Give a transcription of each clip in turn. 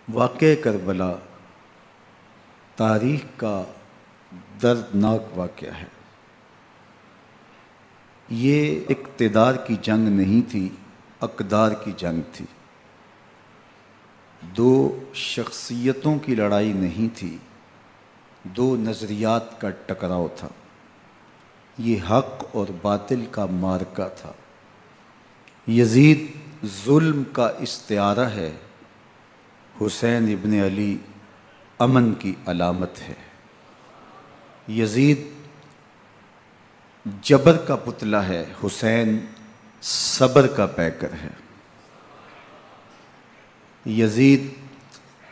واقعہ کربلا تاریخ کا دردناک واقعہ ہے۔ یہ اقتدار کی جنگ نہیں تھی، اقدار کی جنگ تھی۔ دو شخصیتوں کی لڑائی نہیں تھی، دو نظریات کا ٹکراؤ تھا۔ یہ حق اور باطل کا معرکہ تھا۔ یزید ظلم کا استعارہ ہے، حسین ابن علی امن کی علامت ہے۔ یزید جبر کا پتلا ہے، حسین صبر کا پیکر ہے۔ یزید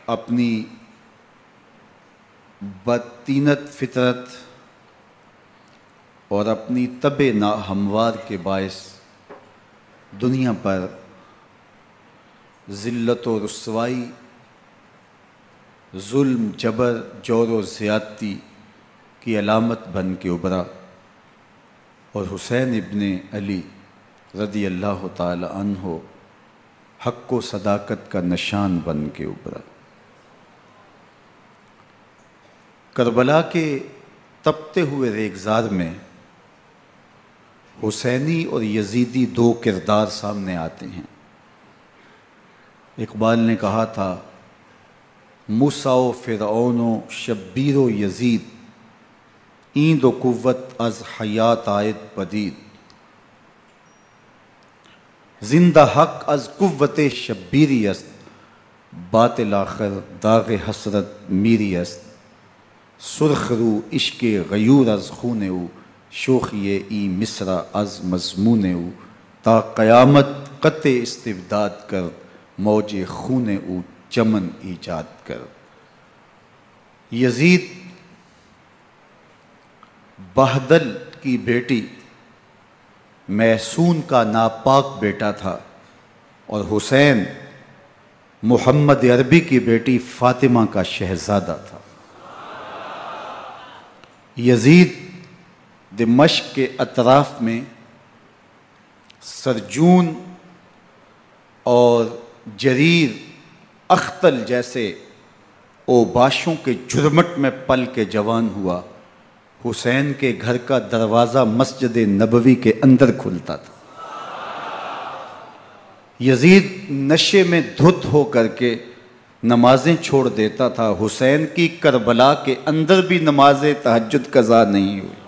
اپنی بدطینت فطرت اور اپنی طبع ناہموار کے باعث دنیا پر ذلت و رسوائی، ظلم، جبر، جور و زیادتی کی علامت بن کے ابھرا، اور حسین ابن علی رضی اللہ تعالی عنہ حق و صداقت کا نشان بن کے ابھرا۔ کربلا کے تپتے ہوئے ریگزار میں حسینی اور یزیدی دو کردار سامنے آتے ہیں۔ اقبال نے کہا تھا، موسیٰ و فرعون و شبیر و یزید، ایند و قوت از حیات آید پدید، زندہ حق از قوت شبیری است، باطل آخر داغ حسرت میری است، سرخ رو عشق غیور از خون او، شوخی ای مصرع از مضمون او، تا قیامت قطع استبداد کر، موج خون او چمن ایجاد کر۔ یزید بہدل کی بیٹی محسون کا ناپاک بیٹا تھا، اور حسین محمد عربی کی بیٹی فاطمہ کا شہزادہ تھا۔ یزید دمشق کے اطراف میں سرجون اور جریر اختل جیسے اوباشوں کے جھرمٹ میں پل کے جوان ہوا۔ حسین کے گھر کا دروازہ مسجد نبوی کے اندر کھلتا تھا۔ یزید نشے میں دھت ہو کر کے نمازیں چھوڑ دیتا تھا۔ حسین کی کربلا کے اندر بھی نماز تہجد قضا نہیں ہوئی۔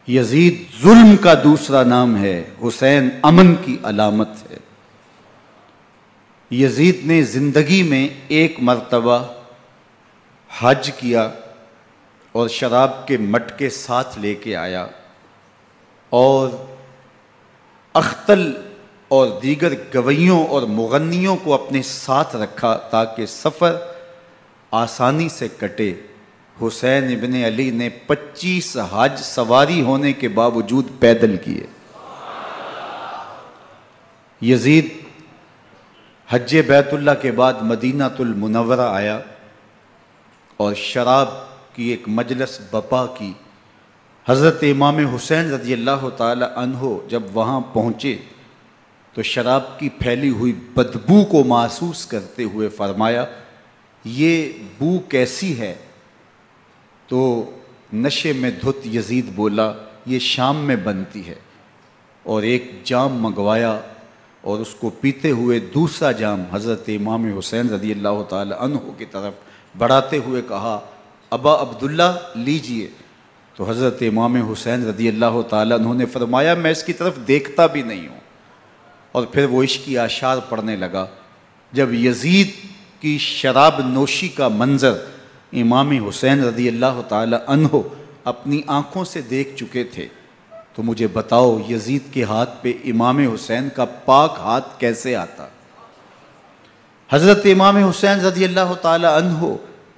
یزید ظلم کا دوسرا نام ہے، حسین امن کی علامت ہے۔ یزید نے زندگی میں ایک مرتبہ حج کیا اور شراب کے مٹکے ساتھ لے کے آیا، اور اختل اور دیگر گویوں اور مغنیوں کو اپنے ساتھ رکھا تاکہ سفر آسانی سے کٹے۔ حسین ابن علی نے 25 حج سواری ہونے کے باوجود پیدل کیے۔ یزید حج بیت اللہ کے بعد مدینہ المنورہ آیا اور شراب کی ایک مجلس بپا کی۔ حضرت امام حسین رضی اللہ تعالی عنہ جب وہاں پہنچے تو شراب کی پھیلی ہوئی بدبو کو محسوس کرتے ہوئے فرمایا، یہ بو کیسی ہے؟ تو نشے میں دھت یزید بولا، یہ شام میں بنتی ہے، اور ایک جام منگوایا اور اس کو پیتے ہوئے دوسرا جام حضرت امام حسین رضی اللہ تعالی عنہ کی طرف بڑھاتے ہوئے کہا، ابا عبداللہ لیجئے۔ تو حضرت امام حسین رضی اللہ تعالی عنہ نے فرمایا، میں اس کی طرف دیکھتا بھی نہیں ہوں، اور پھر وہ عشقی اشعار پڑھنے لگا۔ جب یزید کی شراب نوشی کا منظر امام حسین رضی اللہ تعالی عنہ اپنی آنکھوں سے دیکھ چکے تھے تو مجھے بتاؤ، یزید کے ہاتھ پہ امام حسین کا پاک ہاتھ کیسے آتا؟ حضرت امام حسین رضی اللہ تعالی عنہ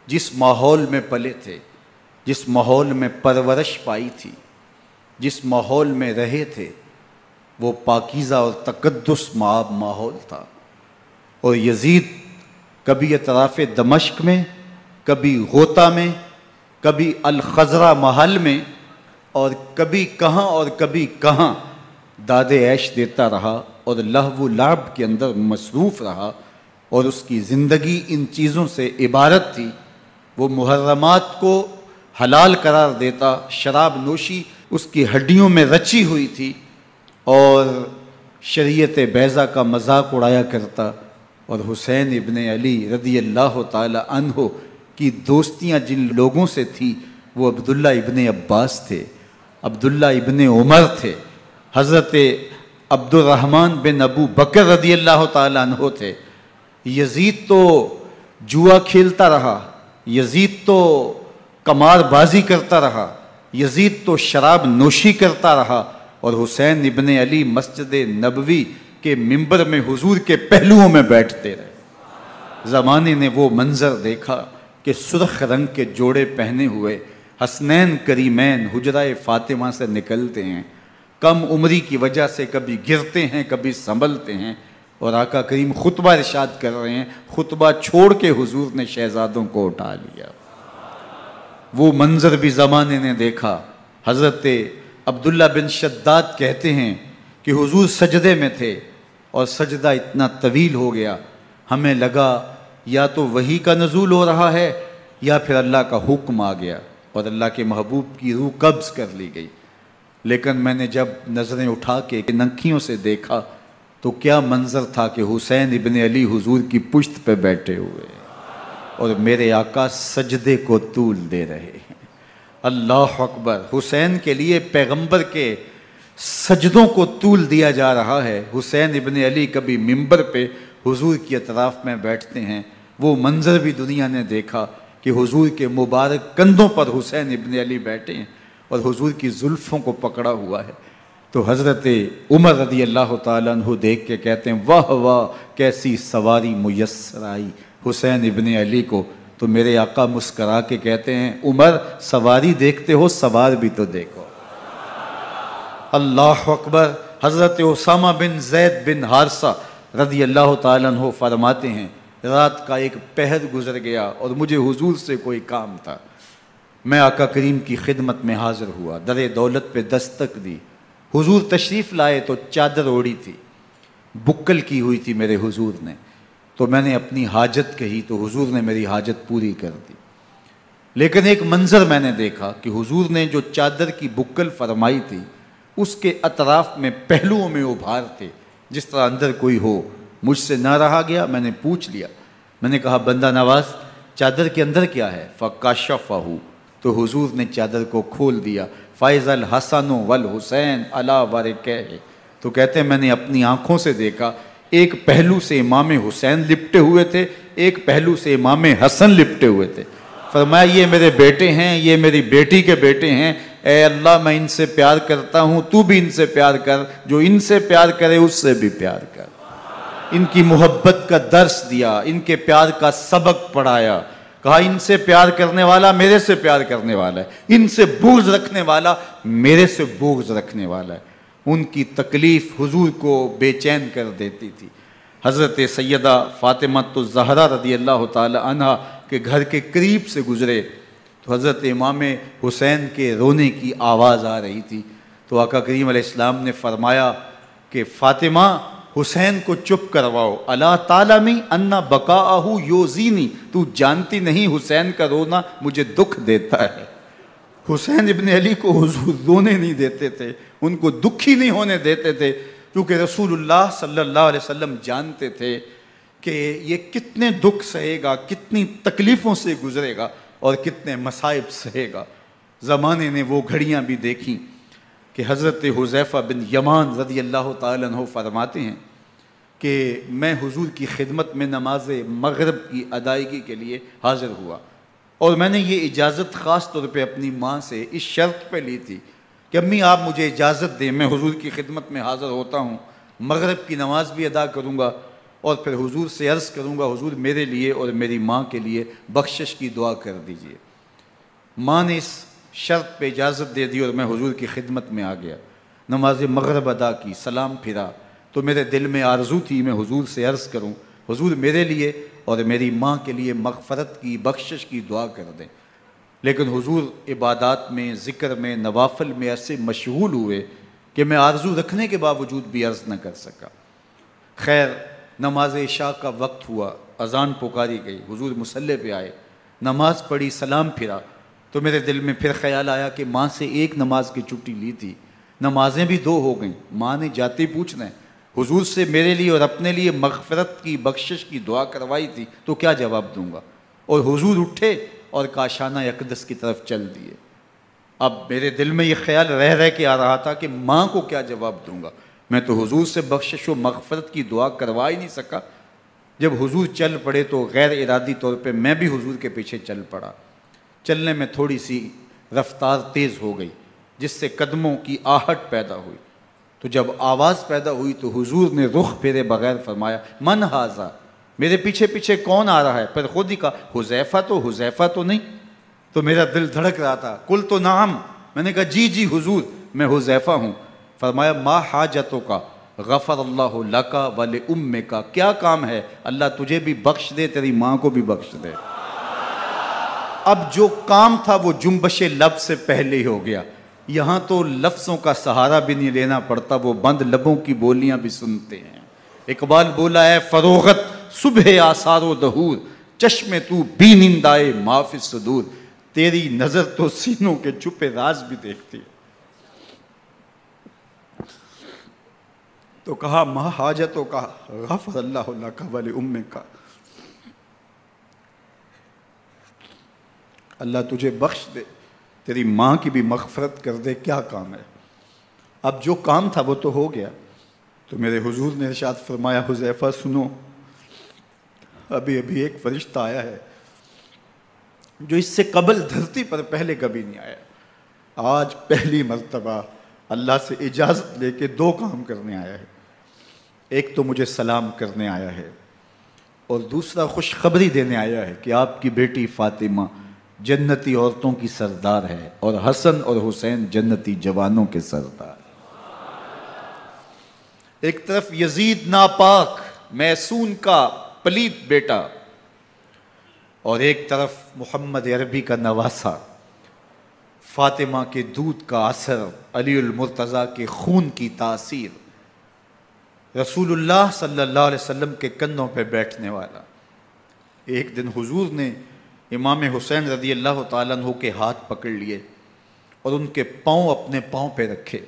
جس ماحول میں پلے تھے، جس ماحول میں پرورش پائی تھی، جس ماحول میں رہے تھے، وہ پاکیزہ اور تقدس مآب ماحول تھا۔ اور یزید کبھی اطراف دمشق میں، کبھی غوطہ میں، کبھی الخضرہ محل میں، اور کبھی کہاں اور کبھی کہاں داد عیش دیتا رہا اور لہو و لعب کے اندر مصروف رہا، اور اس کی زندگی ان چیزوں سے عبارت تھی۔ وہ محرمات کو حلال قرار دیتا، شراب نوشی اس کی ہڈیوں میں رچی ہوئی تھی، اور شریعت بیضا کا مذاق اڑایا کرتا۔ اور حسین ابن علی رضی اللہ تعالی عنہ کی دوستیاں جن لوگوں سے تھی وہ عبداللہ ابن عباس تھے، عبداللہ ابن عمر تھے، حضرت عبد الرحمن بن ابو بکر رضی اللہ تعالی عنہ تھے۔ یزید تو جوا کھیلتا رہا، یزید تو قمار بازی کرتا رہا، یزید تو شراب نوشی کرتا رہا، اور حسین ابن علی مسجد نبوی کے ممبر میں حضور کے پہلوؤں میں بیٹھتے رہے۔ زمانے نے وہ منظر دیکھا کہ سرخ رنگ کے جوڑے پہنے ہوئے حسنین کریمین حجرہ فاطمہ سے نکلتے ہیں، کم عمری کی وجہ سے کبھی گرتے ہیں کبھی سنبھلتے ہیں، اور آقا کریم خطبہ ارشاد کر رہے ہیں، خطبہ چھوڑ کے حضور نے شہزادوں کو اٹھا لیا۔ وہ منظر بھی زمانے نے دیکھا۔ حضرت عبداللہ بن شداد کہتے ہیں کہ حضور سجدے میں تھے اور سجدہ اتنا طویل ہو گیا، ہمیں لگا یا تو وحی کا نزول ہو رہا ہے یا پھر اللہ کا حکم آ گیا اور اللہ کے محبوب کی روح قبض کر لی گئی۔ لیکن میں نے جب نظریں اٹھا کے ننکیوں سے دیکھا تو کیا منظر تھا کہ حسین ابن علی حضور کی پشت پہ بیٹھے ہوئے اور میرے آقا سجدے کو طول دے رہے ہیں۔ اللہ اکبر! حسین کے لیے پیغمبر کے سجدوں کو طول دیا جا رہا ہے۔ حسین ابن علی کبھی ممبر پہ حضور کی اطراف میں بیٹھتے ہیں، وہ منظر بھی دنیا نے دیکھا کہ حضور کے مبارک کندھوں پر حسین ابن علی بیٹھے ہیں اور حضور کی زلفوں کو پکڑا ہوا ہے۔ تو حضرت عمر رضی اللہ تعالیٰ عنہ دیکھ کے کہتے ہیں واہ واہ کیسی سواری میسر آئی حسین ابن علی کو۔ تو میرے آقا مسکرا کے کہتے ہیں عمر سواری دیکھتے ہو سوار بھی تو دیکھو۔ اللہ اکبر! حضرت اسامہ بن زید بن حارثہ رضی اللہ تعالیٰ عنہ فرماتے ہیں رات کا ایک پہر گزر گیا اور مجھے حضور سے کوئی کام تھا، میں آقا کریم کی خدمت میں حاضر ہوا، در دولت پہ دستک دی، حضور تشریف لائے تو چادر اوڑی تھی، بکل کی ہوئی تھی میرے حضور نے، تو میں نے اپنی حاجت کہی تو حضور نے میری حاجت پوری کر دی۔ لیکن ایک منظر میں نے دیکھا کہ حضور نے جو چادر کی بکل فرمائی تھی اس کے اطراف میں پہلوؤں میں ابھار تھے جس طرح اندر کوئی ہو۔ مجھ سے نہ رہا گیا، میں نے پوچھ لیا، میں نے کہا بندہ نواز چادر کے اندر کیا ہے؟ فَكَشَفَهُ، تو حضور نے چادر کو کھول دیا۔ فَإِذَا الْحَسَنُ وَالْحُسَيْنُ عَلَىٰ وَرِكَيْهِ، تو کہتے ہیں میں نے اپنی آنکھوں سے دیکھا ایک پہلو سے امام حسین لپٹے ہوئے تھے، ایک پہلو سے امام حسن لپٹے ہوئے تھے۔ فرمایا یہ میرے بیٹے ہیں، یہ میری بیٹی کے بیٹے ہیں، اے اللہ میں ان سے پیار کرتا ہوں، تو بھی ان سے پیار کر، جو ان سے پیار کرے اس سے بھی پیار کر۔ ان کی محبت کا درس دیا، ان کے پیار کا سبق پڑھایا، کہا ان سے پیار کرنے والا میرے سے پیار کرنے والا ہے، ان سے بغض رکھنے والا میرے سے بغض رکھنے والا ہے۔ ان کی تکلیف حضور کو بے چین کر دیتی تھی۔ حضرت سیدہ فاطمہ الزہرا رضی اللہ تعالی عنہ کے گھر کے قریب سے گزرے تو حضرت امام حسین کے رونے کی آواز آ رہی تھی، تو آقا کریم علیہ السلام نے فرمایا کہ فاطمہ حسین کو چپ کرواؤ، الا تعلمی ان بقاءہ یؤذینی، تو جانتی نہیں حسین کا رونا مجھے دکھ دیتا ہے۔ حسین ابن علی کو حضور رونے نہیں دیتے تھے، ان کو دکھی نہیں ہونے دیتے تھے، کیونکہ رسول اللہ صلی اللہ علیہ وسلم جانتے تھے کہ یہ کتنے دکھ سہے گا، کتنی تکلیفوں سے گزرے گا اور کتنے مصائب سہے گا۔ زمانے نے وہ گھڑیاں بھی دیکھیں کہ حضرت حذیفہ بن یمان رضی اللہ تعالیٰ عنہ فرماتے ہیں کہ میں حضور کی خدمت میں نماز مغرب کی ادائیگی کے لیے حاضر ہوا، اور میں نے یہ اجازت خاص طور پہ اپنی ماں سے اس شرط پہ لی تھی کہ امی آپ مجھے اجازت دیں، میں حضور کی خدمت میں حاضر ہوتا ہوں، مغرب کی نماز بھی ادا کروں گا اور پھر حضور سے عرض کروں گا حضور میرے لیے اور میری ماں کے لیے بخشش کی دعا کر دیجئے۔ ماں نے اس شرط پہ اجازت دے دی اور میں حضور کی خدمت میں آ گیا، نماز مغرب ادا کی، سلام پھرا تو میرے دل میں آرزو تھی میں حضور سے عرض کروں حضور میرے لیے اور میری ماں کے لیے مغفرت کی بخشش کی دعا کر دیں، لیکن حضور عبادات میں ذکر میں نوافل میں ایسے مشغول ہوئے کہ میں آرزو رکھنے کے باوجود بھی عرض نہ کر سکا۔ خیر نماز عشاء کا وقت ہوا، اذان پکاری گئی، حضور مصلی پہ آئے، نماز پڑھی، سلام پھرا، تو میرے دل میں پھر خیال آیا کہ ماں سے ایک نماز کی چھٹی لی تھی، نمازیں بھی 2 ہو گئیں، ماں نے جاتے پوچھنا ہے حضور سے میرے لیے اور اپنے لیے مغفرت کی، بخشش کی دعا کروائی تھی، تو کیا جواب دوں گا؟ اور حضور اٹھے اور کاشانہ اقدس کی طرف چل دیے۔ اب میرے دل میں یہ خیال رہ کے آ رہا تھا کہ ماں کو کیا جواب دوں گا، میں تو حضور سے بخشش و مغفرت کی دعا کروا ہی نہیں سکا۔ جب حضور چل پڑے تو غیر ارادی طور پہ میں بھی حضور کے پیچھے چل پڑا۔ چلنے میں تھوڑی سی رفتار تیز ہو گئی جس سے قدموں کی آہٹ پیدا ہوئی، تو جب آواز پیدا ہوئی تو حضور نے رخ پھیرے بغیر فرمایا من ھذا، میرے پیچھے پیچھے کون آ رہا ہے؟ پھر خود ہی کہا حذیفہ تو نہیں؟ تو میرا دل دھڑک رہا تھا، قل تو نعم، میں نے کہا جی حضور میں حذیفہ ہوں۔ فرمایا ما حاجتک غفر اللہ لک ولامک، کیا کام ہے؟ اللہ تجھے بھی بخش دے، تیری ماں کو بھی بخش دے۔ اب جو کام تھا وہ جنبش لب سے پہلے ہی ہو گیا، یہاں تو لفظوں کا سہارا بھی نہیں لینا پڑتا، وہ بند لبوں کی بولیاں بھی سنتے ہیں۔ اقبال بولا ہے فروغت صبح آثار و دہور، چشم تو بی نندائے ما فی الصدور، تیری نظر تو سینوں کے چھپے راز بھی دیکھتی ہے۔ تو کہا ما حاجتوں کا غفر اللہ لک ولامک، اللہ تجھے بخش دے، تیری ماں کی بھی مغفرت کر دے، کیا کام ہے؟ اب جو کام تھا وہ تو ہو گیا۔ تو میرے حضور نے ارشاد فرمایا حذیفہ سنو، ابھی ایک فرشتہ آیا ہے جو اس سے قبل دھرتی پر پہلے کبھی نہیں آیا، آج پہلی مرتبہ اللہ سے اجازت لے کے 2 کام کرنے آیا ہے، ایک تو مجھے سلام کرنے آیا ہے اور دوسرا خوشخبری دینے آیا ہے کہ آپ کی بیٹی فاطمہ جنتی عورتوں کی سردار ہے اور حسن اور حسین جنتی جوانوں کے سردار۔ ایک طرف یزید ناپاک میسون کا پلیت بیٹا، اور ایک طرف محمد عربی کا نواسا، فاطمہ کے دودھ کا اثر، علی المرتضیٰ کے خون کی تاثیر، رسول اللہ صلی اللہ علیہ وسلم کے کندھوں پہ بیٹھنے والا۔ ایک دن حضور نے امام حسین رضی اللہ تعالیٰ عنہ کے ہاتھ پکڑ لیے اور ان کے پاؤں اپنے پاؤں پہ رکھے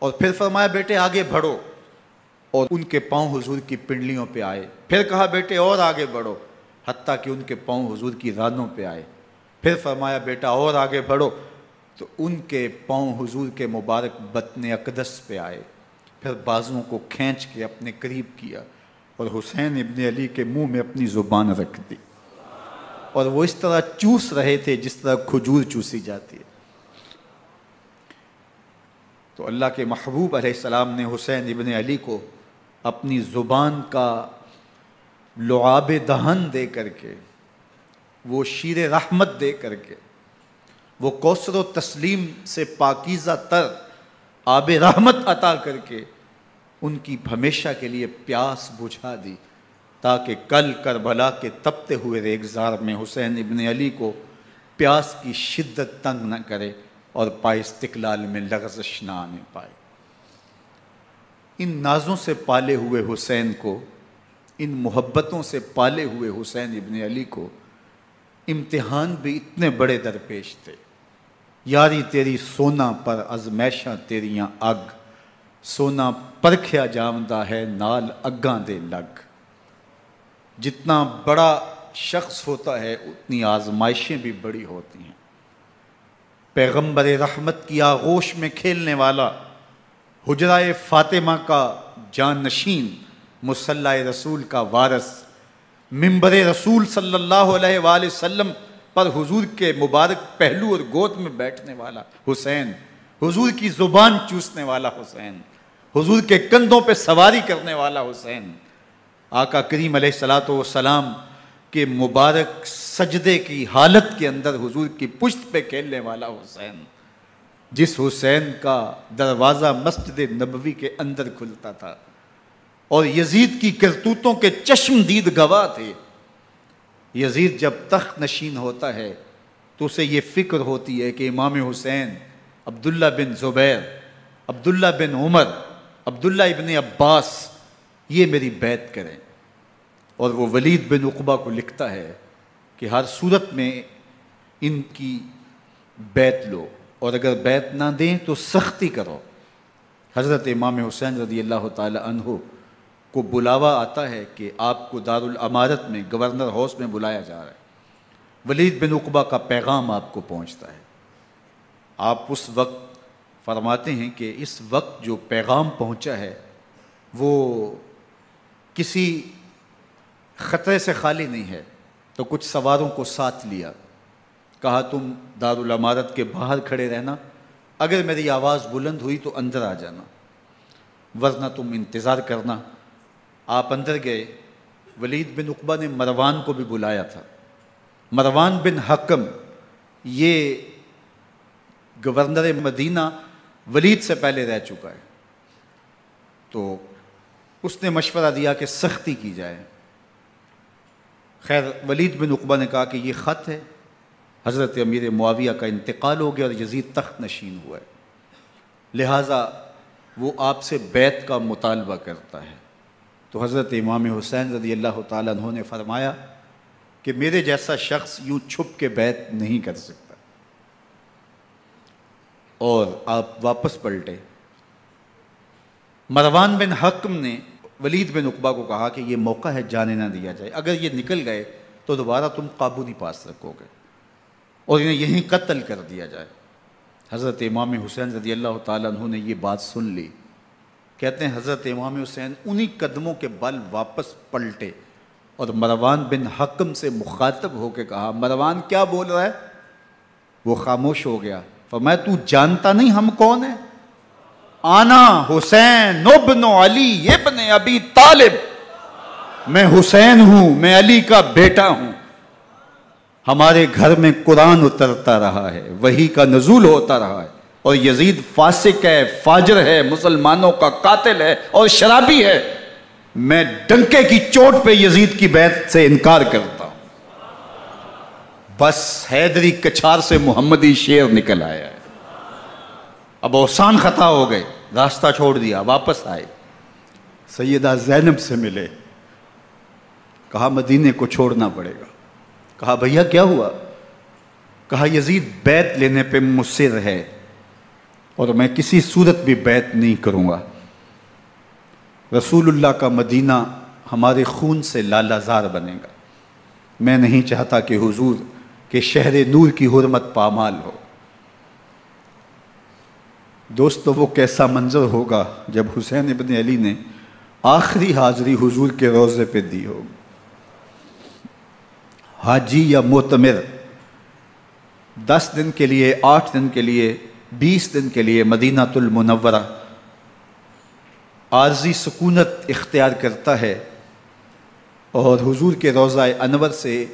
اور پھر فرمایا بیٹے آگے بڑھو، اور ان کے پاؤں حضور کی پنڈلیوں پہ آئے، پھر کہا بیٹے اور آگے بڑھو، حتیٰ کہ ان کے پاؤں حضور کی رانوں پہ آئے، پھر فرمایا بیٹا اور آگے بڑھو، تو ان کے پاؤں حضور کے مبارک بطن اقدس پہ آئے، پھر بازوؤں کو کھینچ کے اپنے قریب کیا اور حسین ابن علی کے منہ میں اپنی زبان رکھ دی، اور وہ اس طرح چوس رہے تھے جس طرح کھجور چوسی جاتی ہے۔ تو اللہ کے محبوب علیہ السلام نے حسین ابن علی کو اپنی زبان کا لعاب دہن دے کر کے، وہ شیر رحمت دے کر کے، وہ کوثر و تسلیم سے پاکیزہ تر آب رحمت عطا کر کے ان کی ہمیشہ کے لیے پیاس بجھا دی، تاکہ کل کربلا کے تپتے ہوئے ریگزار میں حسین ابن علی کو پیاس کی شدت تنگ نہ کرے اور پائے استقلال میں لغزش نہ آنے پائے۔ ان نازوں سے پالے ہوئے حسین کو، ان محبتوں سے پالے ہوئے حسین ابن علی کو امتحان بھی اتنے بڑے درپیش تھے۔ یاری تیری سونا پر ازمیشاں تیریاں اگ، سونا پرکھیا جامدہ ہے نال اگاں دے لگ۔ جتنا بڑا شخص ہوتا ہے اتنی آزمائشیں بھی بڑی ہوتی ہیں۔ پیغمبر رحمت کی آغوش میں کھیلنے والا، حجرہ فاطمہ کا جانشین، مصلی رسول کا وارث، منبر رسول صلی اللہ علیہ وآلہ وسلم پر حضور کے مبارک پہلو اور گود میں بیٹھنے والا حسین، حضور کی زبان چوسنے والا حسین، حضور کے کندھوں پہ سواری کرنے والا حسین، آقا کریم علیہ الصلوۃ والسلام کے مبارک سجدے کی حالت کے اندر حضور کی پشت پہ کھیلنے والا حسین، جس حسین کا دروازہ مسجد نبوی کے اندر کھلتا تھا اور یزید کی کرتوتوں کے چشم دید گواہ تھے۔ یزید جب تخت نشین ہوتا ہے تو اسے یہ فکر ہوتی ہے کہ امام حسین، عبداللہ بن زبیر، عبداللہ بن عمر، عبداللہ ابن عباس یہ میری بیعت کریں۔ اور وہ ولید بن عقبہ کو لکھتا ہے کہ ہر صورت میں ان کی بیعت لو، اور اگر بیعت نہ دیں تو سختی کرو۔ حضرت امام حسین رضی اللہ تعالی عنہ کو بلاوا آتا ہے کہ آپ کو دارالامارت میں گورنر ہاؤس میں بلایا جا رہا ہے، ولید بن عقبہ کا پیغام آپ کو پہنچتا ہے۔ آپ اس وقت فرماتے ہیں کہ اس وقت جو پیغام پہنچا ہے وہ کسی خطرے سے خالی نہیں ہے، تو کچھ سواروں کو ساتھ لیا، کہا تم دارالامارت کے باہر کھڑے رہنا، اگر میری آواز بلند ہوئی تو اندر آ جانا، ورنہ تم انتظار کرنا۔ آپ اندر گئے۔ ولید بن عقبہ نے مروان کو بھی بلایا تھا۔ مروان بن حکم یہ گورنر مدینہ ولید سے پہلے رہ چکا ہے، تو اس نے مشورہ دیا کہ سختی کی جائے۔ خیر ولید بن عقبہ نے کہا کہ یہ خط ہے، حضرت امیر معاویہ کا انتقال ہو گیا اور یزید تخت نشین ہوا ہے، لہٰذا وہ آپ سے بیعت کا مطالبہ کرتا ہے۔ تو حضرت امام حسین رضی اللہ تعالیٰ عنہ نے فرمایا کہ میرے جیسا شخص یوں چھپ کے بیعت نہیں کر سکتا، اور آپ واپس پلٹے۔ مروان بن حکم نے ولید بن عقبہ کو کہا کہ یہ موقع ہے جانے نہ دیا جائے، اگر یہ نکل گئے تو دوبارہ تم قابو نہیں پا سکو گے، اور انہیں یہیں قتل کر دیا جائے۔ حضرت امام حسین رضی اللہ تعالیٰ عنہ نے یہ بات سن لی۔ کہتے ہیں حضرت امام حسین انہی قدموں کے بل واپس پلٹے اور مروان بن حکم سے مخاطب ہو کے کہا، مروان کیا بول رہا ہے؟ وہ خاموش ہو گیا۔ فرمایا تو جانتا نہیں ہم کون ہیں؟ آنا حسین ابن علی ابن ابی طالب، میں حسین ہوں، میں علی کا بیٹا ہوں، ہمارے گھر میں قرآن اترتا رہا ہے، وحی کا نزول ہوتا رہا ہے، اور یزید فاسق ہے، فاجر ہے، مسلمانوں کا قاتل ہے اور شرابی ہے، میں ڈنکے کی چوٹ پہ یزید کی بیعت سے انکار کرتا ہوں۔ بس حیدری کچھار سے محمدی شیر نکل آیا ہے۔ اب اوسان خطا ہو گئے، راستہ چھوڑ دیا، واپس آئے، سیدہ زینب سے ملے، کہا مدینے کو چھوڑنا پڑے گا۔ کہا بھیا کیا ہوا؟ کہا یزید بیعت لینے پہ مصر ہے اور میں کسی صورت بھی بیعت نہیں کروں گا۔ رسول اللہ کا مدینہ ہمارے خون سے لالا زار بنے گا، میں نہیں چاہتا کہ حضور کے شہر نور کی حرمت پامال ہو۔ دوستو وہ کیسا منظر ہوگا جب حسین ابن علی نے آخری حاضری حضور کے روضے پہ دی ہو۔ حاجی یا معتمر 10 دن کے لیے، 8 دن کے لیے، 20 دن کے لیے مدینہ المنورہ عارضی سکونت اختیار کرتا ہے، اور حضور کے روضہ انور سے،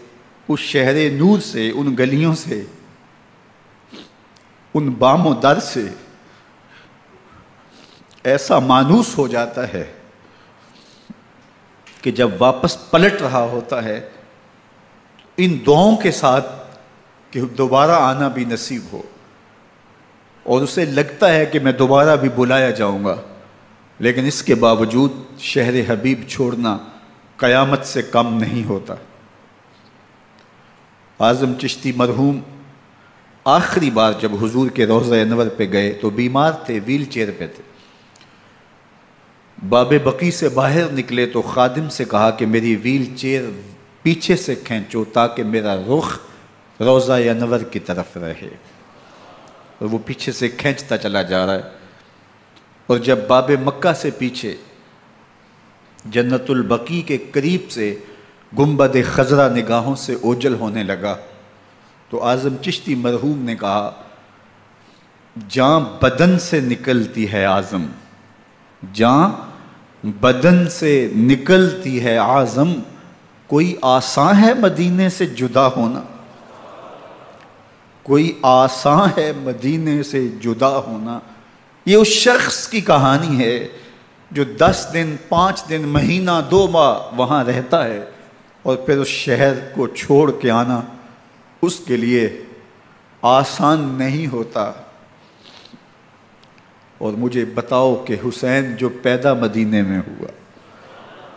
اس شہر نور سے، ان گلیوں سے، ان بام و در سے ایسا مانوس ہو جاتا ہے کہ جب واپس پلٹ رہا ہوتا ہے ان دعاؤں کے ساتھ کہ دوبارہ آنا بھی نصیب ہو، اور اسے لگتا ہے کہ میں دوبارہ بھی بلایا جاؤں گا، لیکن اس کے باوجود شہر حبیب چھوڑنا قیامت سے کم نہیں ہوتا۔ اعظم چشتی مرحوم آخری بار جب حضور کے روضہ انور پہ گئے تو بیمار تھے، ویل چیئر پہ تھے۔ باب بقی سے باہر نکلے تو خادم سے کہا کہ میری ویل چیئر پیچھے سے کھینچو تاکہ میرا رخ روضہ انور کی طرف رہے، اور وہ پیچھے سے کھینچتا چلا جا رہا ہے، اور جب باب مکہ سے پیچھے جنت البقیع کے قریب سے گنبد خضرا نگاہوں سے اوجل ہونے لگا تو اعظم چشتی مرحوم نے کہا، جان بدن سے نکلتی ہے اعظم، جان بدن سے نکلتی ہے اعظم، کوئی آسان ہے مدینے سے جدا ہونا، کوئی آسان ہے مدینے سے جدا ہونا۔ یہ اس شخص کی کہانی ہے جو 10 دن، 5 دن، مہینہ، 2 ماہ وہاں رہتا ہے، اور پھر اس شہر کو چھوڑ کے آنا اس کے لیے آسان نہیں ہوتا۔ اور مجھے بتاؤ کہ حسین جو پیدا مدینے میں ہوا،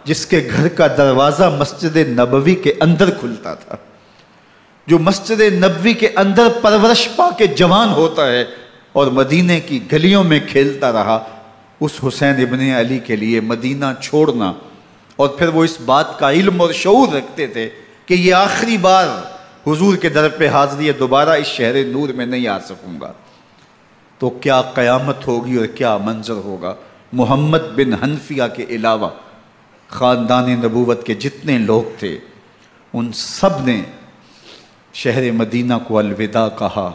جس کے گھر کا دروازہ مسجد نبوی کے اندر کھلتا تھا، جو مسجد نبوی کے اندر پرورش پا کے جوان ہوتا ہے اور مدینے کی گلیوں میں کھیلتا رہا، اس حسین ابن علی کے لیے مدینہ چھوڑنا، اور پھر وہ اس بات کا علم اور شعور رکھتے تھے کہ یہ آخری بار حضور کے در پہ حاضری ہے، دوبارہ اس شہر نور میں نہیں آ سکوں گا، تو کیا قیامت ہوگی اور کیا منظر ہوگا۔ محمد بن حنفیہ کے علاوہ خاندان نبوت کے جتنے لوگ تھے ان سب نے شہر مدینہ کو الوداع کہا،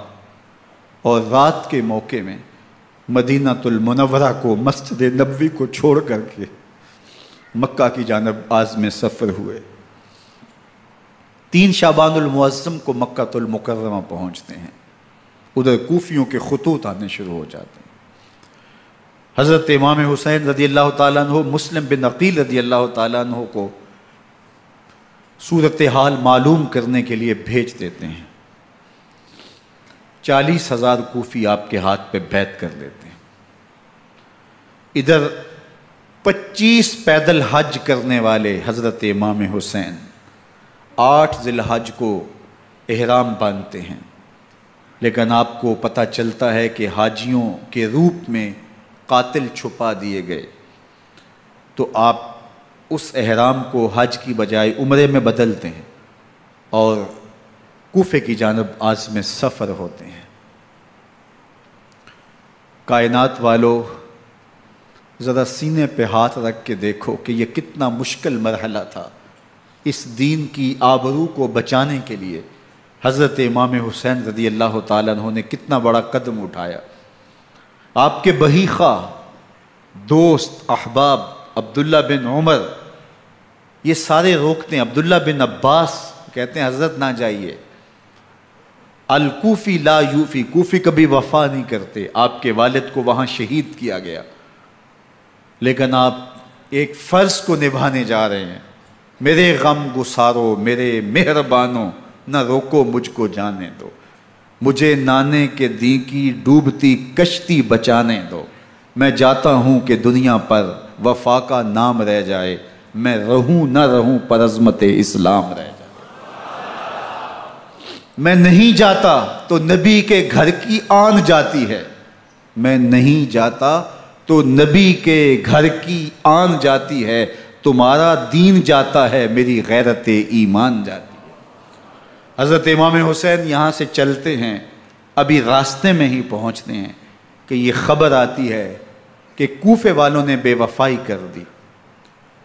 اور رات کے موقع میں مدینہ المنورہ کو، مسجد نبوی کو چھوڑ کر کے مکہ کی جانب عازم سفر ہوئے۔ 3 شعبان المعظم کو مکہ المکرمہ پہنچتے ہیں، ادھر کوفیوں کے خطوط آنے شروع ہو جاتے ہیں۔ حضرت امام حسین رضی اللہ تعالیٰ عنہ مسلم بن عقیل رضی اللہ تعالیٰ عنہ کو صورتحال معلوم کرنے کے لیے بھیج دیتے ہیں۔ 40,000 کوفی آپ کے ہاتھ پہ بیعت کر لیتے ہیں۔ ادھر 25 پیدل حج کرنے والے حضرت امام حسین 8 ذی الحج کو احرام باندھتے ہیں، لیکن آپ کو پتہ چلتا ہے کہ حاجیوں کے روپ میں قاتل چھپا دیے گئے، تو آپ اس احرام کو حج کی بجائے عمرے میں بدلتے ہیں اور کوفے کی جانب عازم سفر ہوتے ہیں۔ کائنات والو، ذرا سینے پہ ہاتھ رکھ کے دیکھو کہ یہ کتنا مشکل مرحلہ تھا۔ اس دین کی آبرو کو بچانے کے لیے حضرت امام حسین رضی اللہ تعالیٰ عنہ نے کتنا بڑا قدم اٹھایا۔ آپ کے بہی خواہ، دوست، احباب عبداللہ بن عمر یہ سارے روکتے ہیں، عبداللہ بن عباس کہتے ہیں حضرت نہ جائیے، الکوفی لا یوفی، کوفی کبھی وفا نہیں کرتے، آپ کے والد کو وہاں شہید کیا گیا، لیکن آپ ایک فرض کو نبھانے جا رہے ہیں۔ میرے غم گسارو، میرے مہربانوں، نہ روکو مجھ کو جانے دو، مجھے نانے کے دی کی ڈوبتی کشتی بچانے دو، میں جاتا ہوں کہ دنیا پر وفا کا نام رہ جائے، میں رہوں نہ رہوں پر عظمت اسلام رہ جائے۔ میں نہیں جاتا تو نبی کے گھر کی آن جاتی ہے، میں نہیں جاتا تو نبی کے گھر کی آن جاتی ہے، تمہارا دین جاتا ہے، میری غیرت ایمان جاتی ہے۔ حضرت امام حسین یہاں سے چلتے ہیں، ابھی راستے میں ہی پہنچتے ہیں کہ یہ خبر آتی ہے کہ کوفے والوں نے بے وفائی کر دی،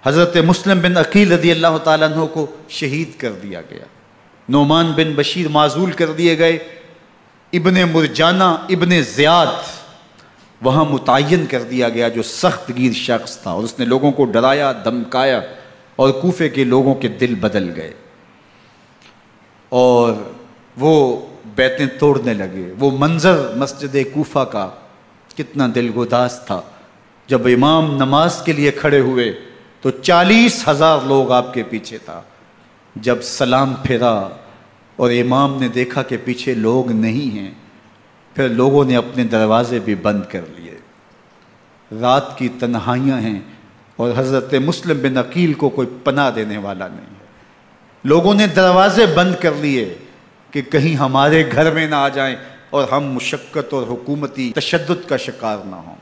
حضرت مسلم بن عقیل رضی اللہ تعالیٰ عنہ کو شہید کر دیا گیا، نعمان بن بشیر معزول کر دیے گئے، ابن مرجانہ ابن زیاد وہاں متعین کر دیا گیا جو سخت گیر شخص تھا، اور اس نے لوگوں کو ڈرایا دھمکایا اور کوفے کے لوگوں کے دل بدل گئے اور وہ بیعتیں توڑنے لگے۔ وہ منظر مسجد کوفہ کا کتنا دل گداز تھا، جب امام نماز کے لیے کھڑے ہوئے تو 40,000 لوگ آپ کے پیچھے تھا، جب سلام پھیرا اور امام نے دیکھا کہ پیچھے لوگ نہیں ہیں، پھر لوگوں نے اپنے دروازے بھی بند کر لیے۔ رات کی تنہائیاں ہیں اور حضرت مسلم بن عقیل کو کوئی پناہ دینے والا نہیں ہے، لوگوں نے دروازے بند کر لیے کہ کہیں ہمارے گھر میں نہ آ جائیں اور ہم مشقت اور حکومتی تشدد کا شکار نہ ہوں۔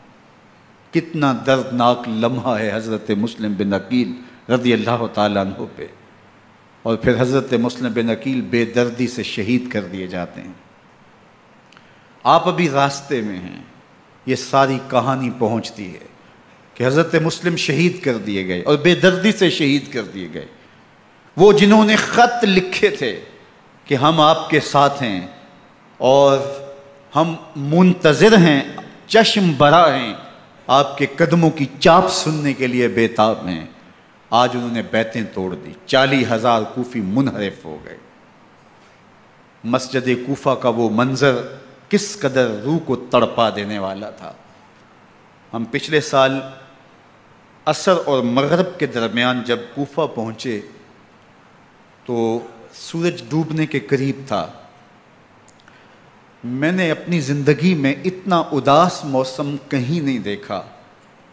کتنا دردناک لمحہ ہے حضرت مسلم بن عقیل رضی اللہ تعالیٰ عنہ پہ، اور پھر حضرت مسلم بن عقیل بے دردی سے شہید کر دیے جاتے ہیں۔ آپ ابھی راستے میں ہیں، یہ ساری کہانی پہنچتی ہے کہ حضرت مسلم شہید کر دیے گئے اور بے دردی سے شہید کر دیے گئے۔ وہ جنہوں نے خط لکھے تھے کہ ہم آپ کے ساتھ ہیں اور ہم منتظر ہیں، چشم برا ہیں، آپ کے قدموں کی چاپ سننے کے لیے بےتاب ہیں، آج انہوں نے بیعتیں توڑ دی، 40,000 کوفی منحرف ہو گئے۔ مسجد کوفہ کا وہ منظر کس قدر روح کو تڑپا دینے والا تھا۔ ہم پچھلے سال عصر اور مغرب کے درمیان جب کوفہ پہنچے تو سورج ڈوبنے کے قریب تھا۔ میں نے اپنی زندگی میں اتنا اداس موسم کہیں نہیں دیکھا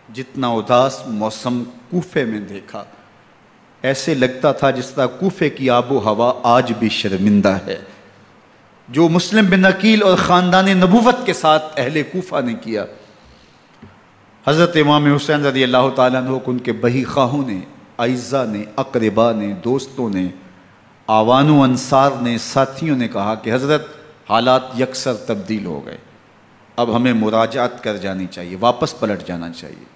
جتنا اداس موسم کوفے میں دیکھا۔ ایسے لگتا تھا جس طرح کوفے کی آب و ہوا آج بھی شرمندہ ہے۔ جو مسلم بن عقیل اور خاندان نبوت کے ساتھ اہل کوفہ نے کیا، حضرت امام حسین رضی اللہ تعالیٰ عنہ کو ان کے بہی خواہوں نے، اعزاء نے، اقربا نے، دوستوں نے، آوان و انصار نے، ساتھیوں نے کہا کہ حضرت حالات یکسر تبدیل ہو گئے، اب ہمیں مراجعت کر جانی چاہیے، واپس پلٹ جانا چاہیے۔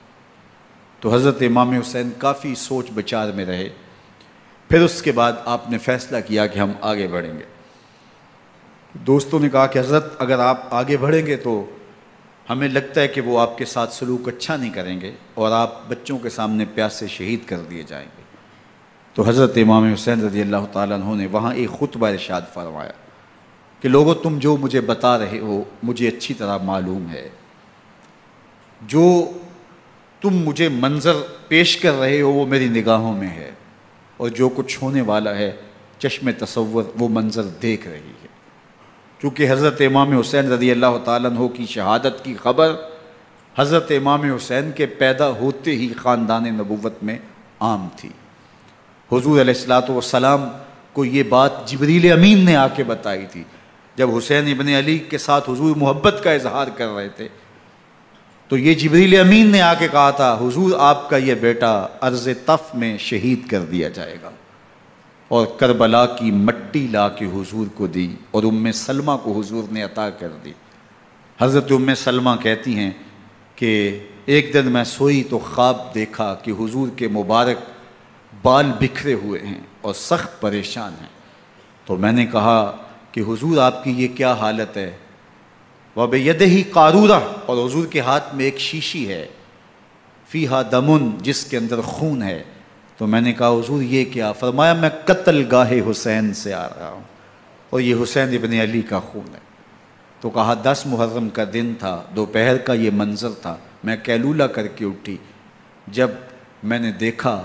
تو حضرت امام حسین کافی سوچ بچار میں رہے، پھر اس کے بعد آپ نے فیصلہ کیا کہ ہم آگے بڑھیں گے۔ دوستوں نے کہا کہ حضرت اگر آپ آگے بڑھیں گے تو ہمیں لگتا ہے کہ وہ آپ کے ساتھ سلوک اچھا نہیں کریں گے اور آپ بچوں کے سامنے پیاس سے شہید کر دیے جائیں گے۔ تو حضرت امام حسین رضی اللہ تعالیٰ عنہ نے وہاں ایک خطبہ ارشاد فرمایا کہ لوگو تم جو مجھے بتا رہے ہو مجھے اچھی طرح معلوم ہے، جو تم مجھے منظر پیش کر رہے ہو وہ میری نگاہوں میں ہے، اور جو کچھ ہونے والا ہے چشم تصور وہ منظر دیکھ رہی ہے۔ چونکہ حضرت امام حسین رضی اللہ تعالیٰ عنہ کی شہادت کی خبر حضرت امام حسین کے پیدا ہوتے ہی خاندان نبوت میں عام تھی۔ حضور علیہ الصلوۃ والسلام کو یہ بات جبریل امین نے آ کے بتائی تھی جب حسین ابن علی کے ساتھ حضور محبت کا اظہار کر رہے تھے، تو یہ جبریل امین نے آ کے کہا تھا حضور آپ کا یہ بیٹا ارض طف میں شہید کر دیا جائے گا، اور کربلا کی مٹی لا کے حضور کو دی اور ام سلمہ کو حضور نے عطا کر دی۔ حضرت ام سلمہ کہتی ہیں کہ ایک دن میں سوئی تو خواب دیکھا کہ حضور کے مبارک بال بکھرے ہوئے ہیں اور سخت پریشان ہیں، تو میں نے کہا کہ حضور آپ کی یہ کیا حالت ہے؟ وَبِيَدِهِ قَارُورَةٌ، اور حضور کے ہاتھ میں ایک شیشی ہے، فِيهَا دَمٌ، جس کے اندر خون ہے۔ تو میں نے کہا حضور یہ کیا؟ فرمایا میں قتل گاہ حسین سے آ رہا ہوں اور یہ حسین ابن علی کا خون ہے۔ تو کہا 10 محرم کا دن تھا، دوپہر کا یہ منظر تھا، میں قیلولہ کر کے اٹھی، جب میں نے دیکھا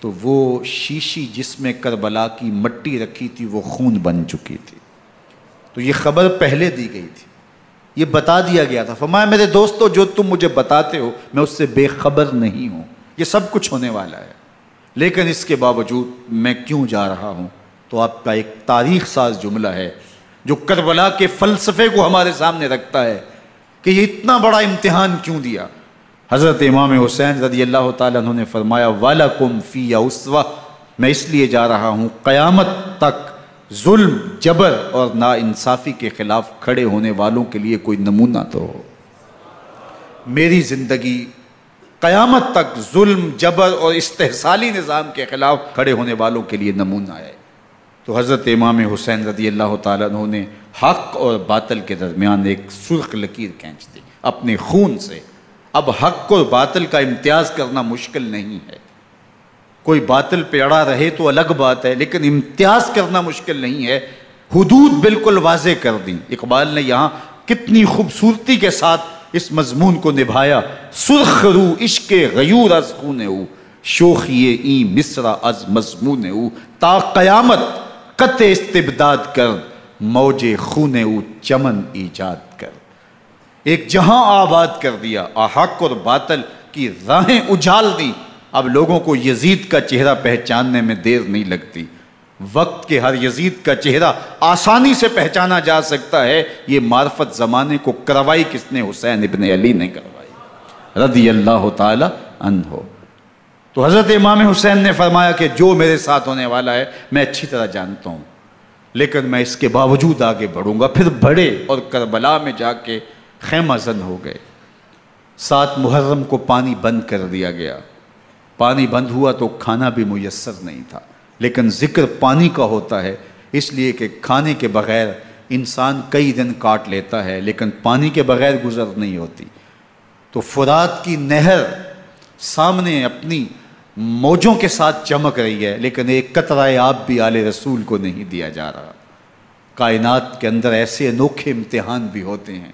تو وہ شیشی جس میں کربلا کی مٹی رکھی تھی وہ خون بن چکی تھی۔ تو یہ خبر پہلے دی گئی تھی، یہ بتا دیا گیا تھا۔ فرمایا میرے دوستو جو تم مجھے بتاتے ہو میں اس سے بے خبر نہیں ہوں، یہ سب کچھ ہونے والا ہے، لیکن اس کے باوجود میں کیوں جا رہا ہوں؟ تو آپ کا ایک تاریخ ساز جملہ ہے جو کربلا کے فلسفے کو ہمارے سامنے رکھتا ہے کہ یہ اتنا بڑا امتحان کیوں دیا۔ حضرت امام حسین رضی اللہ تعالیٰ عنہ نے فرمایا وَلَكُمْ فِيَّ أُسْوَةٌ، میں اس لیے جا رہا ہوں قیامت تک ظلم، جبر اور ناانصافی کے خلاف کھڑے ہونے والوں کے لیے کوئی نمونہ تو ہو۔ میری زندگی قیامت تک ظلم، جبر اور استحصالی نظام کے خلاف کھڑے ہونے والوں کے لیے نمونہ ہے۔ تو حضرت امام حسین رضی اللہ تعالیٰ عنہ نے حق اور باطل کے درمیان ایک سرخ لکیر کھینچ دی اپنے خون سے۔ اب حق اور باطل کا امتیاز کرنا مشکل نہیں ہے، کوئی باطل پہ اڑا رہے تو الگ بات ہے، لیکن امتیاز کرنا مشکل نہیں ہے۔ حدود بالکل واضح کر دیں۔ اقبال نے یہاں کتنی خوبصورتی کے ساتھ اس مضمون کو نبھایا۔ سرخ رو عشق غیور از خون او، شوخی این مصرع از مضمون او، تا قیامت قطع استبداد کر، موج خون او چمن ایجاد کر۔ ایک جہاں آباد کر دیا، حق اور باطل کی راہیں اجال دی۔ اب لوگوں کو یزید کا چہرہ پہچاننے میں دیر نہیں لگتی، وقت کے ہر یزید کا چہرہ آسانی سے پہچانا جا سکتا ہے۔ یہ معرفت زمانے کو کروائی کس نے؟ حسین ابن علی نے کروائی رضی اللہ تعالی عنہ۔ تو حضرت امام حسین نے فرمایا کہ جو میرے ساتھ ہونے والا ہے میں اچھی طرح جانتا ہوں، لیکن میں اس کے باوجود آگے بڑھوں گا۔ پھر بڑھے اور کربلا میں جا کے خیمہ زن ہو گئے۔ 7 محرم کو پانی بند کر دیا گیا۔ پانی بند ہوا تو کھانا بھی میسر نہیں تھا، لیکن ذکر پانی کا ہوتا ہے اس لیے کہ کھانے کے بغیر انسان کئی دن کاٹ لیتا ہے، لیکن پانی کے بغیر گزر نہیں ہوتی۔ تو فرات کی نہر سامنے اپنی موجوں کے ساتھ چمک رہی ہے، لیکن ایک قطرہ آب بھی آل رسول کو نہیں دیا جا رہا۔ کائنات کے اندر ایسے انوکھے امتحان بھی ہوتے ہیں۔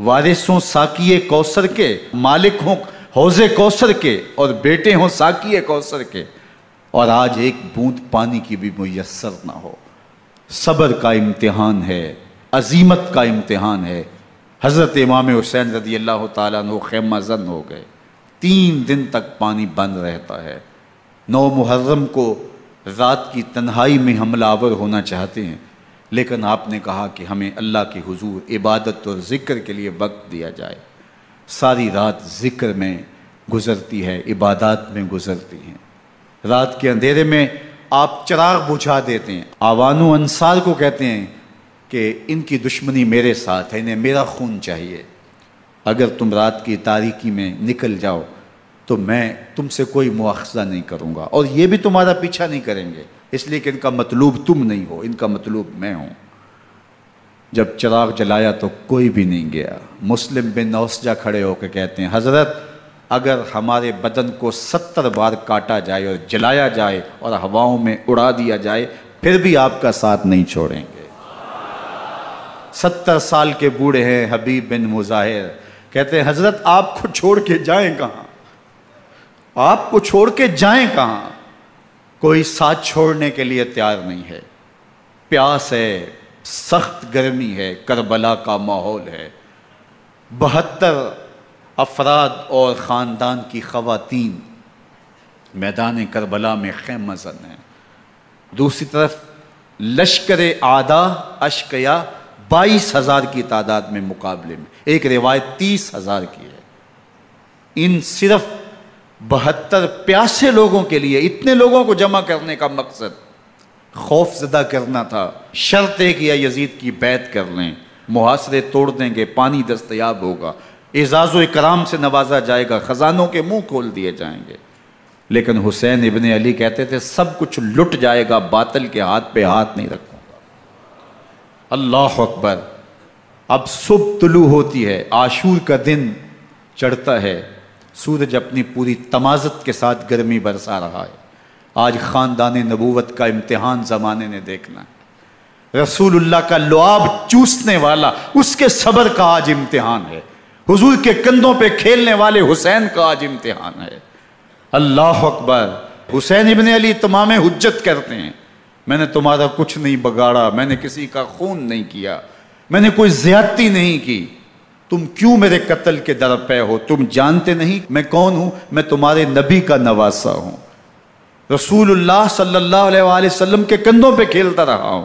وارث ہوں ساقی کوثر کے، مالک ہوں حوض کوثر کے، اور بیٹے ہوں ساقی کوثر کے، اور آج ایک بوند پانی کی بھی میسر نہ ہو۔ صبر کا امتحان ہے، عزیمت کا امتحان ہے۔ حضرت امام حسین رضی اللہ تعالیٰ عنہ خیمہ زن ہو گئے۔ 3 دن تک پانی بند رہتا ہے۔ 9 محرم کو رات کی تنہائی میں حملہ آور ہونا چاہتے ہیں، لیکن آپ نے کہا کہ ہمیں اللہ کے حضور عبادت اور ذکر کے لیے وقت دیا جائے۔ ساری رات ذکر میں گزرتی ہے، عبادات میں گزرتی ہیں۔ رات کے اندھیرے میں آپ چراغ بجھا دیتے ہیں۔ آوان و انصار کو کہتے ہیں کہ ان کی دشمنی میرے ساتھ ہے، انہیں میرا خون چاہیے، اگر تم رات کی تاریکی میں نکل جاؤ تو میں تم سے کوئی مواخذہ نہیں کروں گا، اور یہ بھی تمہارا پیچھا نہیں کریں گے، اس لیے کہ ان کا مطلوب تم نہیں ہو، ان کا مطلوب میں ہوں۔ جب چراغ جلایا تو کوئی بھی نہیں گیا۔ مسلم بن نوسجہ کھڑے ہو کے کہتے ہیں حضرت اگر ہمارے بدن کو 70 بار کاٹا جائے اور جلایا جائے اور ہواؤں میں اڑا دیا جائے پھر بھی آپ کا ساتھ نہیں چھوڑیں گے۔ 70 سال کے بوڑھے ہیں حبیب بن مظاہر، کہتے ہیں حضرت آپ کو چھوڑ کے جائیں کہاں، آپ کو چھوڑ کے جائیں کہاں؟ کوئی ساتھ چھوڑنے کے لیے تیار نہیں ہے۔ پیاس ہے، سخت گرمی ہے، کربلا کا ماحول ہے، 72 افراد اور خاندان کی خواتین میدان کربلا میں خیمہ زن ہیں۔ دوسری طرف لشکر اعداء اشقیا 22,000 کی تعداد میں مقابلے میں، ایک روایت 30,000 کی ہے۔ ان صرف 72 پیاسے لوگوں کے لیے اتنے لوگوں کو جمع کرنے کا مقصد خوف زدہ کرنا تھا۔ شرط ہے کہ یزید کی بیعت کر لیں، محاصرے توڑ دیں گے، پانی دستیاب ہوگا، اعزاز و اکرام سے نوازا جائے گا، خزانوں کے منہ کھول دیے جائیں گے۔ لیکن حسین ابن علی کہتے تھے سب کچھ لٹ جائے گا، باطل کے ہاتھ پہ ہاتھ نہیں رکھوں گا۔ اللہ اکبر۔ اب صبح طلوع ہوتی ہے، عاشور کا دن چڑھتا ہے، سورج اپنی پوری تمازت کے ساتھ گرمی برسا رہا ہے۔ آج خاندان نبوت کا امتحان زمانے نے دیکھنا ہے۔ رسول اللہ کا لعاب چوسنے والا اس کے صبر کا آج امتحان ہے۔ حضور کے کندھوں پہ کھیلنے والے حسین کا آج امتحان ہے۔ اللہ اکبر۔ حسین ابن علی تمام حجت کرتے ہیں میں نے تمہارا کچھ نہیں بگاڑا، میں نے کسی کا خون نہیں کیا، میں نے کوئی زیادتی نہیں کی، تم کیوں میرے قتل کے در پے ہو؟ تم جانتے نہیں میں کون ہوں؟ میں تمہارے نبی کا نواسا ہوں، رسول اللہ صلی اللہ علیہ وآلہ وسلم کے کندھوں پہ کھیلتا رہا ہوں،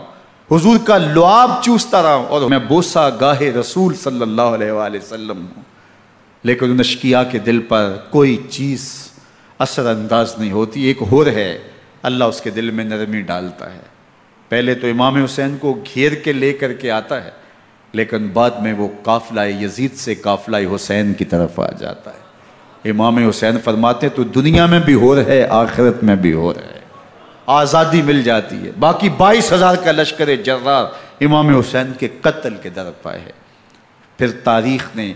حضور کا لعاب چوستا رہا ہوں، اور میں بوسہ گاہ رسول صلی اللہ علیہ وآلہ وسلم ہوں۔ لیکن ان اشقیاء کے دل پر کوئی چیز اثر انداز نہیں ہوتی۔ ایک ہور ہے، اللہ اس کے دل میں نرمی ڈالتا ہے۔ پہلے تو امام حسین کو گھیر کے لے کر کے آتا ہے، لیکن بعد میں وہ قافلہ یزید سے قافلہ حسین کی طرف آ جاتا ہے۔ امام حسین فرماتے ہیں تو دنیا میں بھی ہور ہے، آخرت میں بھی ہور ہے، آزادی مل جاتی ہے۔ باقی 22,000 کا لشکر جرار امام حسین کے قتل کے در پائے ہے۔ پھر تاریخ نے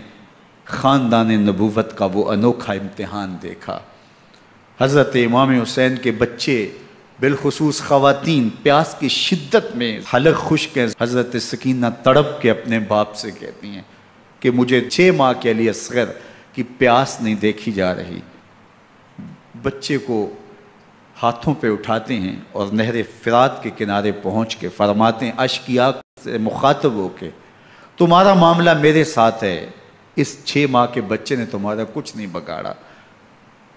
خاندان نبوت کا وہ انوکھا امتحان دیکھا۔ حضرت امام حسین کے بچے بالخصوص خواتین پیاس کی شدت میں حلق خشک ہیں۔ حضرت سکینہ تڑپ کے اپنے باپ سے کہتی ہیں کہ مجھے 6 ماہ کے لیے اصغر کی پیاس نہیں دیکھی جا رہی۔ بچے کو ہاتھوں پہ اٹھاتے ہیں اور نہر فرات کے کنارے پہنچ کے فرماتے ہیں اشقیاء سے مخاطب ہو کے تمہارا معاملہ میرے ساتھ ہے، اس 6 ماہ کے بچے نے تمہارا کچھ نہیں بگاڑا،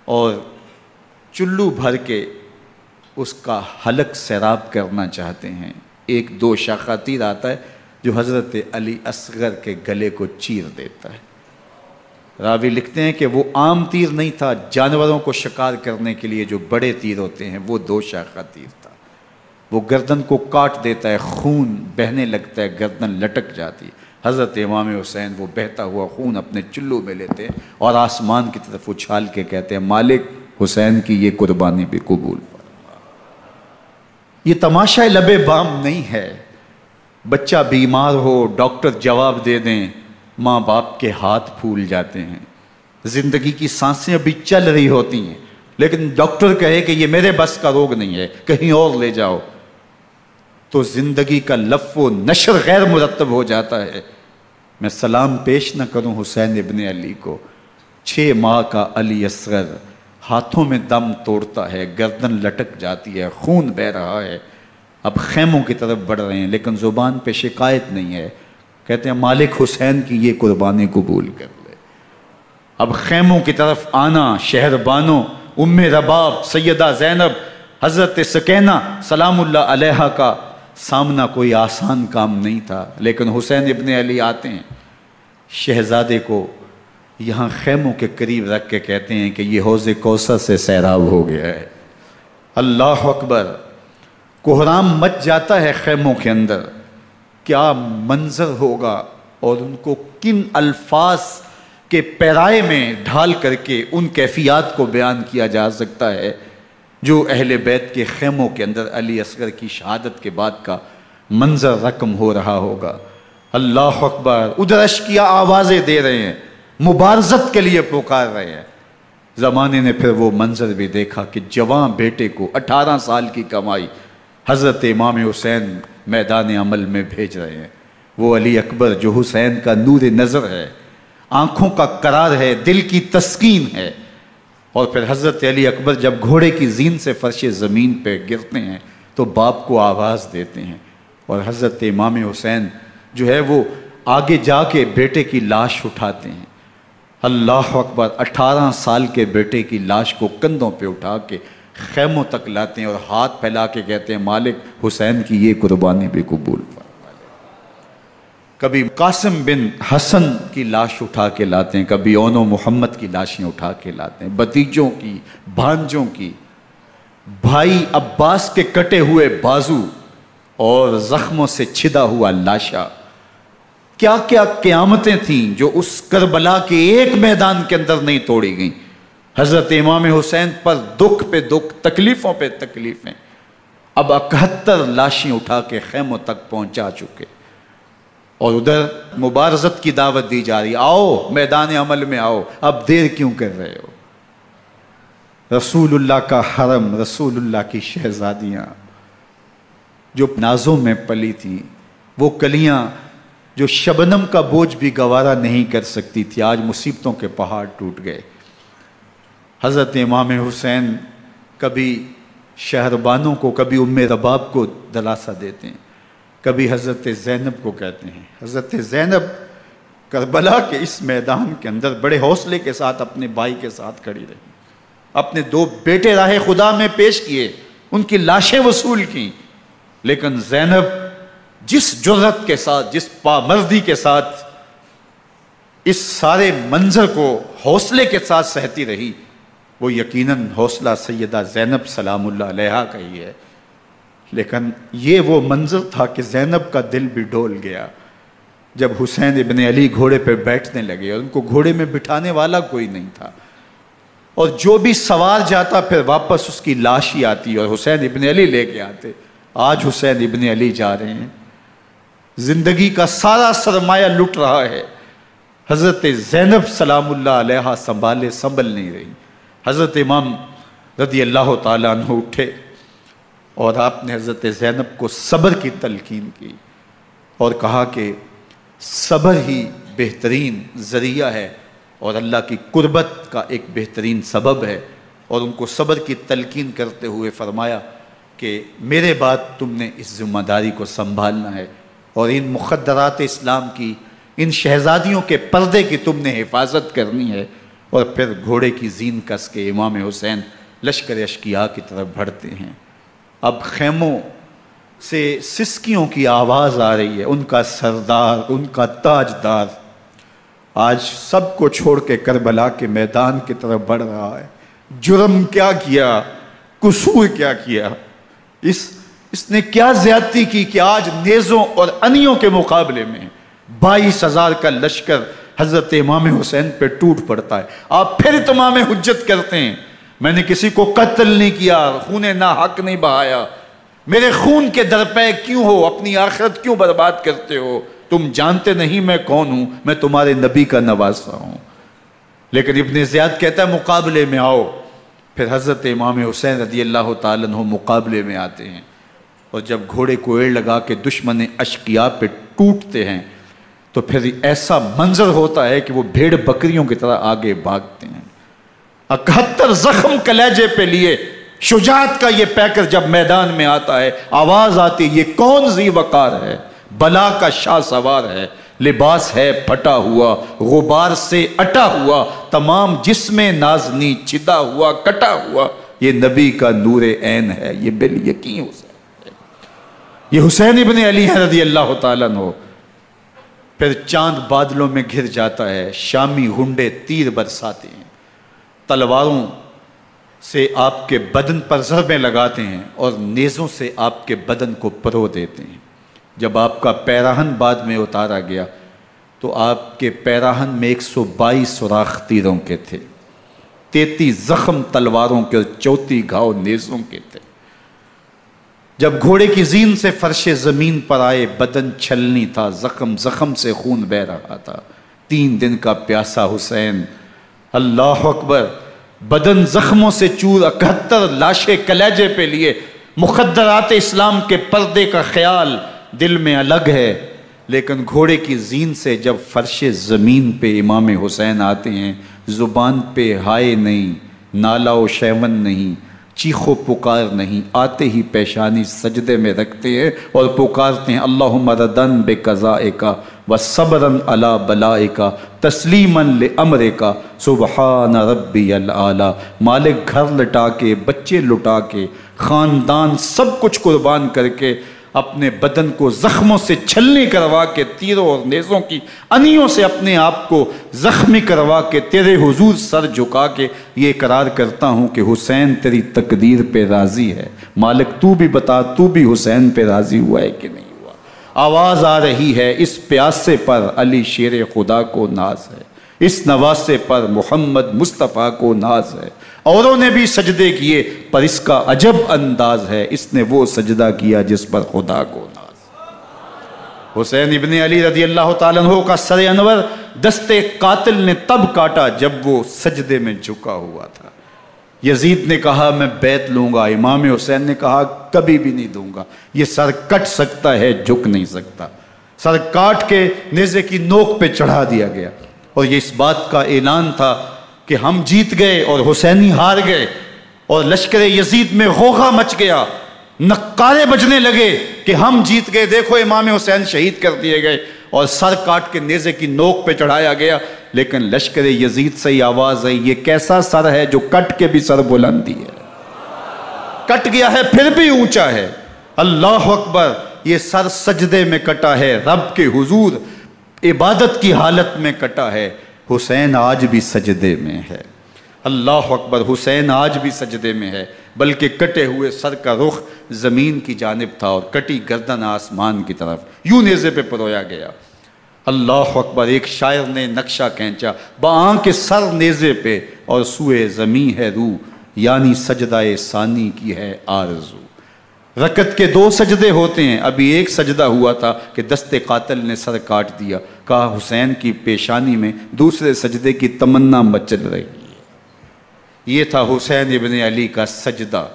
اور چلو بھر کے اس کا حلق سیراب کرنا چاہتے ہیں۔ ایک 2 شاخہ تیر آتا ہے جو حضرت علی اصغر کے گلے کو چیر دیتا ہے۔ راوی لکھتے ہیں کہ وہ عام تیر نہیں تھا، جانوروں کو شکار کرنے کے لیے جو بڑے تیر ہوتے ہیں وہ 2 شاخہ تیر تھا۔ وہ گردن کو کاٹ دیتا ہے، خون بہنے لگتا ہے، گردن لٹک جاتی ہے۔ حضرت امام حسین وہ بہتا ہوا خون اپنے چلو میں لیتے ہیں اور آسمان کی طرف اچھال کے کہتے ہیں مالک حسین کی یہ قربانی بھی قبول فرما۔ یہ تماشا لبے بام نہیں ہے۔ بچہ بیمار ہو، ڈاکٹر جواب دے دیں، ماں باپ کے ہاتھ پھول جاتے ہیں۔ زندگی کی سانسیں ابھی چل رہی ہوتی ہیں، لیکن ڈاکٹر کہے کہ یہ میرے بس کا روگ نہیں ہے، کہیں اور لے جاؤ، تو زندگی کا لف و نشر غیر مرتب ہو جاتا ہے۔ میں سلام پیش نہ کروں حسین ابن علی کو، 6 ماہ کا علی اصغر ہاتھوں میں دم توڑتا ہے، گردن لٹک جاتی ہے، خون بہہ رہا ہے۔ اب خیموں کی طرف بڑھ رہے ہیں لیکن زبان پہ شکایت نہیں ہے، کہتے ہیں مالک حسین کی یہ قربانی قبول کر لے۔ اب خیموں کی طرف آنا، شہر بانوں ام رباب سیدہ زینب حضرت سکینہ سلام اللہ علیہا کا سامنا کوئی آسان کام نہیں تھا، لیکن حسین ابن علی آتے ہیں، شہزادے کو یہاں خیموں کے قریب رکھ کے کہتے ہیں کہ یہ حوض کوثر سے سیراب ہو گیا ہے۔ اللہ اکبر، کوہرام مچ جاتا ہے خیموں کے اندر، کیا منظر ہوگا اور ان کو کن الفاظ کے پیرائے میں ڈھال کر کے ان کیفیات کو بیان کیا جا سکتا ہے جو اہل بیت کے خیموں کے اندر علی اصغر کی شہادت کے بعد کا منظر رقم ہو رہا ہوگا۔ اللہ اکبر، ادھر اشکیا آوازیں دے رہے ہیں، مبارزت کے لیے پکار رہے ہیں۔ زمانے نے پھر وہ منظر بھی دیکھا کہ جوان بیٹے کو 18 سال کی کمائی حضرت امام حسین میدان عمل میں بھیج رہے ہیں۔ وہ علی اکبر جو حسین کا نور نظر ہے، آنکھوں کا قرار ہے، دل کی تسکین ہے۔ اور پھر حضرت علی اکبر جب گھوڑے کی زین سے فرش زمین پہ گرتے ہیں تو باپ کو آواز دیتے ہیں، اور حضرت امام حسین جو ہے وہ آگے جا کے بیٹے کی لاش اٹھاتے ہیں۔ اللہ اکبر، 18 سال کے بیٹے کی لاش کو کندھوں پہ اٹھا کے خیموں تک لاتے ہیں اور ہاتھ پھیلا کے کہتے ہیں مالک حسین کی یہ قربانی بھی قبول فرما۔ کبھی قاسم بن حسن کی لاش اٹھا کے لاتے ہیں، کبھی اون و محمد کی لاشیں اٹھا کے لاتے ہیں، بھتیجوں کی، بھانجوں کی، بھائی عباس کے کٹے ہوئے بازو اور زخموں سے چھدا ہوا لاشا۔ کیا کیا قیامتیں تھیں جو اس کربلا کے ایک میدان کے اندر نہیں توڑی گئیں۔ حضرت امام حسین پر دکھ پہ دکھ، تکلیفوں پہ تکلیفیں، اب 71 لاشیں اٹھا کے خیموں تک پہنچا چکے، اور ادھر مبارزت کی دعوت دی جا رہی، آؤ میدان عمل میں آؤ، اب دیر کیوں کر رہے ہو۔ رسول اللہ کا حرم، رسول اللہ کی شہزادیاں جو نازوں میں پلی تھیں، وہ کلیاں جو شبنم کا بوجھ بھی گوارا نہیں کر سکتی تھی، آج مصیبتوں کے پہاڑ ٹوٹ گئے۔ حضرت امام حسین کبھی شہربانوں کو، کبھی ام رباب کو دلاسا دیتے ہیں، کبھی حضرت زینب کو کہتے ہیں۔ حضرت زینب کربلا کے اس میدان کے اندر بڑے حوصلے کے ساتھ اپنے بھائی کے ساتھ کھڑی رہی، اپنے 2 بیٹے راہ خدا میں پیش کیے، ان کی لاشیں وصول کیں، لیکن زینب جس جرأت کے ساتھ، جس پامردی کے ساتھ اس سارے منظر کو حوصلے کے ساتھ سہتی رہی، وہ یقیناً حوصلہ سیدہ زینب سلام اللہ علیہا کا ہی ہے۔ لیکن یہ وہ منظر تھا کہ زینب کا دل بھی ڈول گیا جب حسین ابن علی گھوڑے پہ بیٹھنے لگے، اور ان کو گھوڑے میں بٹھانے والا کوئی نہیں تھا، اور جو بھی سوار جاتا پھر واپس اس کی لاش ہی آتی اور حسین ابن علی لے کے آتے۔ آج حسین ابن علی جا رہے ہیں، زندگی کا سارا سرمایہ لٹ رہا ہے، حضرت زینب سلام اللہ علیہا سنبھل نہیں رہی۔ حضرت امام رضی اللہ تعالیٰ عنہ اٹھے اور آپ نے حضرت زینب کو صبر کی تلقین کی اور کہا کہ صبر ہی بہترین ذریعہ ہے اور اللہ کی قربت کا ایک بہترین سبب ہے، اور ان کو صبر کی تلقین کرتے ہوئے فرمایا کہ میرے بعد تم نے اس ذمہ داری کو سنبھالنا ہے، اور ان مخدرات اسلام کی، ان شہزادیوں کے پردے کی تم نے حفاظت کرنی ہے۔ اور پھر گھوڑے کی زین کس کے امام حسین لشکر اشکیا کی طرف بڑھتے ہیں۔ اب خیموں سے سسکیوں کی آواز آ رہی ہے، ان کا سردار، ان کا تاجدار آج سب کو چھوڑ کے کربلا کے میدان کی طرف بڑھ رہا ہے۔ جرم کیا کیا، قصور کیا کیا، اس نے کیا زیادتی کی کہ آج نیزوں اور انیوں کے مقابلے میں 22,000 کا لشکر حضرت امام حسین پہ ٹوٹ پڑتا ہے۔ آپ پھر اتمام حجت کرتے ہیں، میں نے کسی کو قتل نہیں کیا، خون ناحق نہیں بہایا، میرے خون کے درپے کیوں ہو، اپنی آخرت کیوں برباد کرتے ہو، تم جانتے نہیں میں کون ہوں، میں تمہارے نبی کا نواسا ہوں۔ لیکن ابن زیاد کہتا ہے مقابلے میں آؤ۔ پھر حضرت امام حسین رضی اللہ تعالیٰ عنہ مقابلے میں آتے ہیں، اور جب گھوڑے کو ایڑ لگا کے دشمن اشقیاء پہ ٹوٹتے ہیں تو پھر ایسا منظر ہوتا ہے کہ وہ بھیڑ بکریوں کی طرح آگے بھاگتے ہیں۔ 71 زخم کلیجے پہ لیے شجاعت کا یہ پیکر جب میدان میں آتا ہے، آواز آتی، یہ کون ذی وقار ہے، بلا کا شاہ سوار ہے، لباس ہے پھٹا ہوا غبار سے اٹا ہوا، تمام جسم نازنی چدا ہوا کٹا ہوا، یہ نبی کا نور عین ہے، یہ بالیقین حسین ہے، یہ حسین ابن علی ہے رضی اللہ تعالیٰ عنہ۔ پھر چاند بادلوں میں گھر جاتا ہے، شامی غنڈے تیر برساتے ہیں، تلواروں سے آپ کے بدن پر ضربیں لگاتے ہیں اور نیزوں سے آپ کے بدن کو پرو دیتے ہیں۔ جب آپ کا پیراہن بعد میں اتارا گیا تو آپ کے پیراہن میں 122 سوراخ تیروں کے تھے، 33 زخم تلواروں کے اور 34 گھاؤ نیزوں کے تھے۔ جب گھوڑے کی زین سے فرش زمین پر آئے، بدن چھلنی تھا، زخم زخم سے خون بہہ رہا تھا، 3 دن کا پیاسا حسین، اللہ اکبر، بدن زخموں سے چور، 71 لاشیں کلیجے پہ لیے، مخدرات اسلام کے پردے کا خیال دل میں الگ ہے، لیکن گھوڑے کی زین سے جب فرش زمین پہ امام حسین آتے ہیں، زبان پہ ہائے نہیں، نالا و شیون نہیں، چیخ و پکار نہیں، آتے ہی پیشانی سجدے میں رکھتے ہیں اور پکارتے ہیں اللہم ردن بقضائک وصبرن علی بلائک تسلیما لامرک سبحان ربی الاعلی۔ مالک گھر لٹا کے، بچے لٹا کے، خاندان سب کچھ قربان کر کے، اپنے بدن کو زخموں سے چھلنی کروا کے، تیروں اور نیزوں کی انیوں سے اپنے آپ کو زخمی کروا کے، تیرے حضور سر جھکا کے یہ اقرار کرتا ہوں کہ حسین تیری تقدیر پہ راضی ہے، مالک تو بھی بتا، تو بھی حسین پہ راضی ہوا ہے کہ نہیں ہوا۔ آواز آ رہی ہے، اس پیاسے پر علی شیر خدا کو ناز ہے، اس نواسے پر محمد مصطفیٰ کو ناز ہے۔ اوروں نے بھی سجدے کیے پر اس کا عجب انداز ہے، اس نے وہ سجدہ کیا جس پر خدا کو ناز۔ حسین ابن علی رضی اللہ تعالیٰ عنہ کا سر انور دستے قاتل نے تب کاٹا جب وہ سجدے میں جھکا ہوا تھا۔ یزید نے کہا میں بیعت لوں گا، امام حسین نے کہا کبھی بھی نہیں دوں گا، یہ سر کٹ سکتا ہے جھک نہیں سکتا۔ سر کاٹ کے نیزے کی نوک پہ چڑھا دیا گیا اور یہ اس بات کا اعلان تھا کہ ہم جیت گئے اور حسینی ہار گئے، اور لشکر یزید میں غوغا مچ گیا، نقارے بجنے لگے کہ ہم جیت گئے، دیکھو امام حسین شہید کر دیے گئے، اور سر کاٹ کے نیزے کی نوک پہ چڑھایا گیا۔ لیکن لشکر یزید سے ہی آواز آئی یہ کیسا سر ہے جو کٹ کے بھی سر بلندی ہے، کٹ گیا ہے پھر بھی اونچا ہے، اللہ اکبر، یہ سر سجدے میں کٹا ہے، رب کے حضور عبادت کی حالت میں کٹا ہے۔ حسین آج بھی سجدے میں ہے، اللہ اکبر، حسین آج بھی سجدے میں ہے، بلکہ کٹے ہوئے سر کا رخ زمین کی جانب تھا اور کٹی گردن آسمان کی طرف، یوں نیزے پہ پرویا گیا۔ اللہ اکبر، ایک شاعر نے نقشہ کھینچا، بآنکھ سر نیزے پہ اور سوئے زمین ہے روح، یعنی سجدہ ثانی کی ہے آرزو۔ رکعت کے 2 سجدے ہوتے ہیں، ابھی ایک سجدہ ہوا تھا کہ دست قاتل نے سر کاٹ دیا، کہا حسین کی پیشانی میں دوسرے سجدے کی تمنا مچل رہی ہے۔ یہ تھا حسین ابن علی کا سجدہ،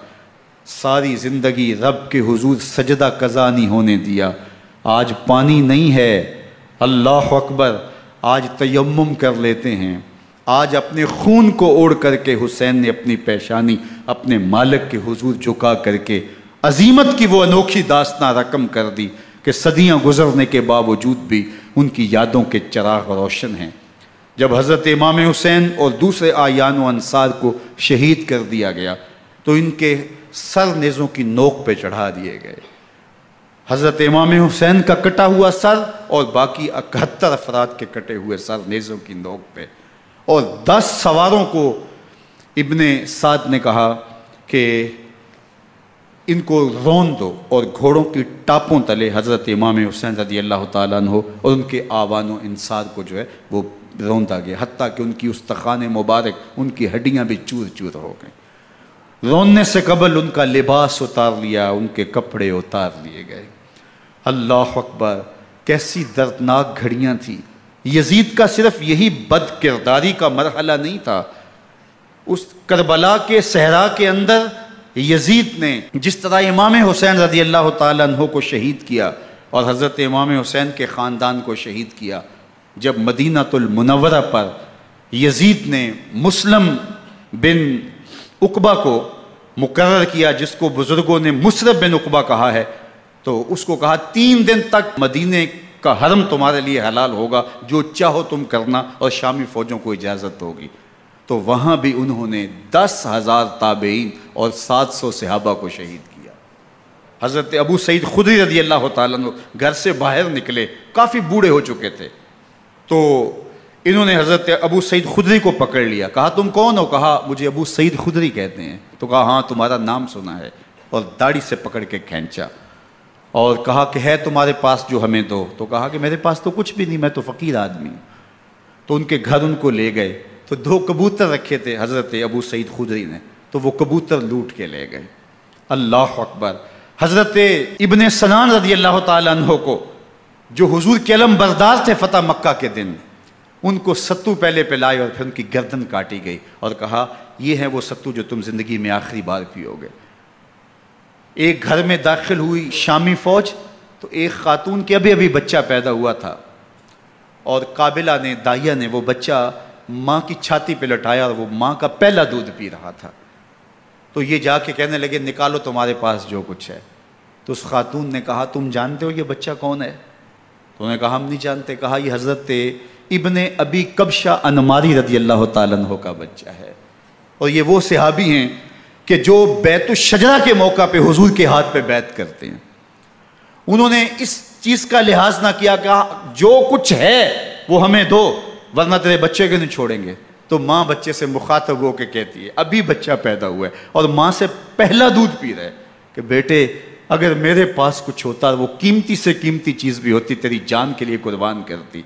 ساری زندگی رب کے حضور سجدہ قضا نہیں ہونے دیا۔ آج پانی نہیں ہے، اللہ اکبر، آج تیمم کر لیتے ہیں، آج اپنے خون کو اوڑھ کر کے حسین نے اپنی پیشانی اپنے مالک کے حضور جھکا کر کے عظیمت کی وہ انوکھی داستان رقم کر دی کہ صدیاں گزرنے کے باوجود بھی ان کی یادوں کے چراغ روشن ہیں۔ جب حضرت امام حسین اور دوسرے آیان و انصار کو شہید کر دیا گیا تو ان کے سر نیزوں کی نوک پہ چڑھا دیے گئے، حضرت امام حسین کا کٹا ہوا سر اور باقی 71 افراد کے کٹے ہوئے سر نیزوں کی نوک پہ، اور 10 سواروں کو ابن سعد نے کہا کہ ان کو رون دو، اور گھوڑوں کی ٹاپوں تلے حضرت امام حسین رضی اللہ تعالیٰ عنہ اور ان کے آوان و انصار کو جو ہے وہ روندا گیا، حتیٰ کہ ان کی استخوان مبارک، ان کی ہڈیاں بھی چور چور ہو گئیں۔ روننے سے قبل ان کا لباس اتار لیا، ان کے کپڑے اتار لیے گئے۔ اللہ اکبر، کیسی دردناک گھڑیاں تھیں۔ یزید کا صرف یہی بد کرداری کا مرحلہ نہیں تھا، اس کربلا کے صحرا کے اندر یزید نے جس طرح امام حسین رضی اللہ تعالیٰ عنہ کو شہید کیا اور حضرت امام حسین کے خاندان کو شہید کیا، جب مدینہ المنورہ پر یزید نے مسلم بن عقبہ کو مقرر کیا، جس کو بزرگوں نے مصرب بن عقبہ کہا ہے، تو اس کو کہا 3 دن تک مدینے کا حرم تمہارے لیے حلال ہوگا، جو چاہو تم کرنا، اور شامی فوجوں کو اجازت ہوگی۔ تو وہاں بھی انہوں نے 10,000 تابعین اور 700 صحابہ کو شہید کیا۔ حضرت ابو سعید خدری رضی اللہ تعالیٰ عنہ گھر سے باہر نکلے، کافی بوڑھے ہو چکے تھے، تو انہوں نے حضرت ابو سعید خدری کو پکڑ لیا، کہا تم کون ہو؟ کہا مجھے ابو سعید خدری کہتے ہیں۔ تو کہا ہاں تمہارا نام سنا ہے، اور داڑھی سے پکڑ کے کھینچا اور کہا کہ ہے تمہارے پاس جو ہمیں دو؟ تو کہا کہ میرے پاس تو کچھ بھی نہیں، میں تو فقیر آدمی ہوں۔ تو ان کے گھر ان کو لے گئے، تو 2 کبوتر رکھے تھے حضرت ابو سعید خدری نے، تو وہ کبوتر لوٹ کے لے گئے۔ اللہ اکبر۔ حضرت ابن سنان رضی اللہ تعالیٰ عنہ کو، جو حضور کے علم بردار تھے فتح مکہ کے دن، ان کو ستو پہلے پلائے اور پھر ان کی گردن کاٹی گئی، اور کہا یہ ہے وہ ستو جو تم زندگی میں آخری بار پیو گے۔ ایک گھر میں داخل ہوئی شامی فوج، تو ایک خاتون کے ابھی بچہ پیدا ہوا تھا، اور قابلہ نے، دائیہ نے وہ بچہ ماں کی چھاتی پہ لٹایا، اور وہ ماں کا پہلا دودھ پی رہا تھا۔ تو یہ جا کے کہنے لگے نکالو تمہارے پاس جو کچھ ہے۔ تو اس خاتون نے کہا تم جانتے ہو یہ بچہ کون ہے؟ تو انہوں نے کہا ہم نہیں جانتے۔ کہا یہ حضرت ابن ابی کبشہ انماری رضی اللہ تعالیٰ عنہ کا بچہ ہے، اور یہ وہ صحابی ہیں کہ جو بیت الشجرہ کے موقع پہ حضور کے ہاتھ پہ بیعت کرتے ہیں۔ انہوں نے اس چیز کا لحاظ نہ کیا کہ جو کچھ ہے وہ ہمیں دو، ورنہ تیرے بچے کو نہیں چھوڑیں گے۔ تو ماں بچے سے مخاطب ہو کے کہتی ہے، ابھی بچہ پیدا ہوا ہے اور ماں سے پہلا دودھ پی رہا ہے، کہ بیٹے اگر میرے پاس کچھ ہوتا، وہ قیمتی سے قیمتی چیز بھی ہوتی، تیری جان کے لیے قربان کرتی،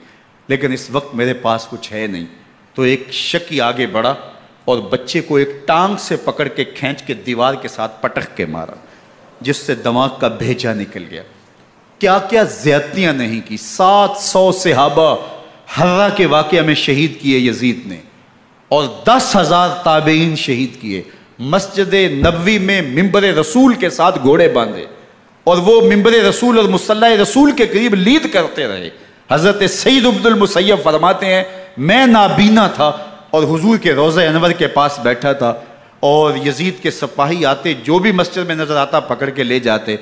لیکن اس وقت میرے پاس کچھ ہے نہیں۔ تو ایک شکی آگے بڑھا اور بچے کو ایک ٹانگ سے پکڑ کے کھینچ کے دیوار کے ساتھ پٹک کے مارا، جس سے دماغ کا بھیجا نکل گیا۔ کیا کیا زیادتیاں نہیں کی۔ 700 صحابہ حرہ کے واقعہ میں شہید کیے یزید نے، اور 10,000 تابعین شہید کیے۔ مسجد نبوی میں ممبر رسول کے ساتھ گھوڑے باندھے، اور وہ ممبر رسول اور مصلی رسول کے قریب لید کرتے رہے۔ حضرت سید عبد المسیب فرماتے ہیں میں نابینا تھا اور حضور کے روضہ انور کے پاس بیٹھا تھا، اور یزید کے سپاہی آتے، جو بھی مسجد میں نظر آتا پکڑ کے لے جاتے،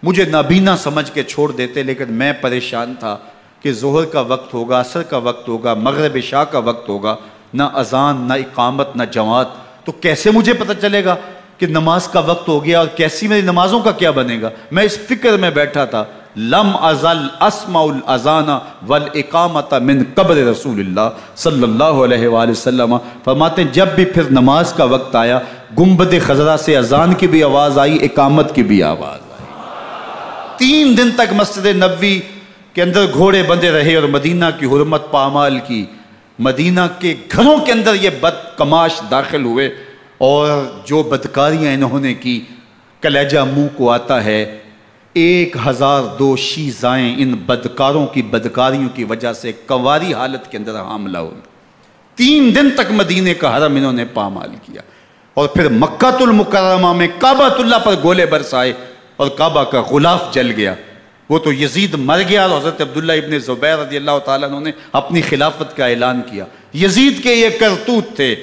مجھے نابینا سمجھ کے چھوڑ دیتے، لیکن میں پریشان تھا کہ ظہر کا وقت ہوگا، عصر کا وقت ہوگا، مغرب عشاء کا وقت ہوگا، نہ اذان نہ اقامت نہ جماعت، تو کیسے مجھے پتہ چلے گا کہ نماز کا وقت ہو گیا، اور کیسی میری نمازوں کا کیا بنے گا؟ میں اس فکر میں بیٹھا تھا۔ لم ازل اسمع الاذان والاقامت من قبر رسول اللہ صلی اللہ علیہ وآلہ وسلم۔ فرماتے ہیں جب بھی پھر نماز کا وقت آیا، گنبد خضرا سے اذان کی بھی آواز آئی، اقامت کی بھی آواز آئی۔ 3 دن تک مسجد نبوی کے اندر گھوڑے بندے رہے، اور مدینہ کی حرمت پامال کی۔ مدینہ کے گھروں کے اندر یہ بدکماش داخل ہوئے، اور جو بدکاریاں انہوں نے کی کلیجہ منہ کو آتا ہے۔ 1002 شیزائیں ان بدکاروں کی بدکاریوں کی وجہ سے کنواری حالت کے اندر حاملہ ہوئی۔ 3 دن تک مدینے کا حرم انہوں نے پامال کیا، اور پھر مکہ المکرمہ میں کعبہ اللہ پر گولے برسائے، اور کعبہ کا غلاف جل گیا۔ وہ تو یزید مر گیا، اور حضرت عبداللہ ابن زبیر رضی اللہ تعالیٰ عنہ نے اپنی خلافت کا اعلان کیا۔ یزید کے یہ کرتوت تھے،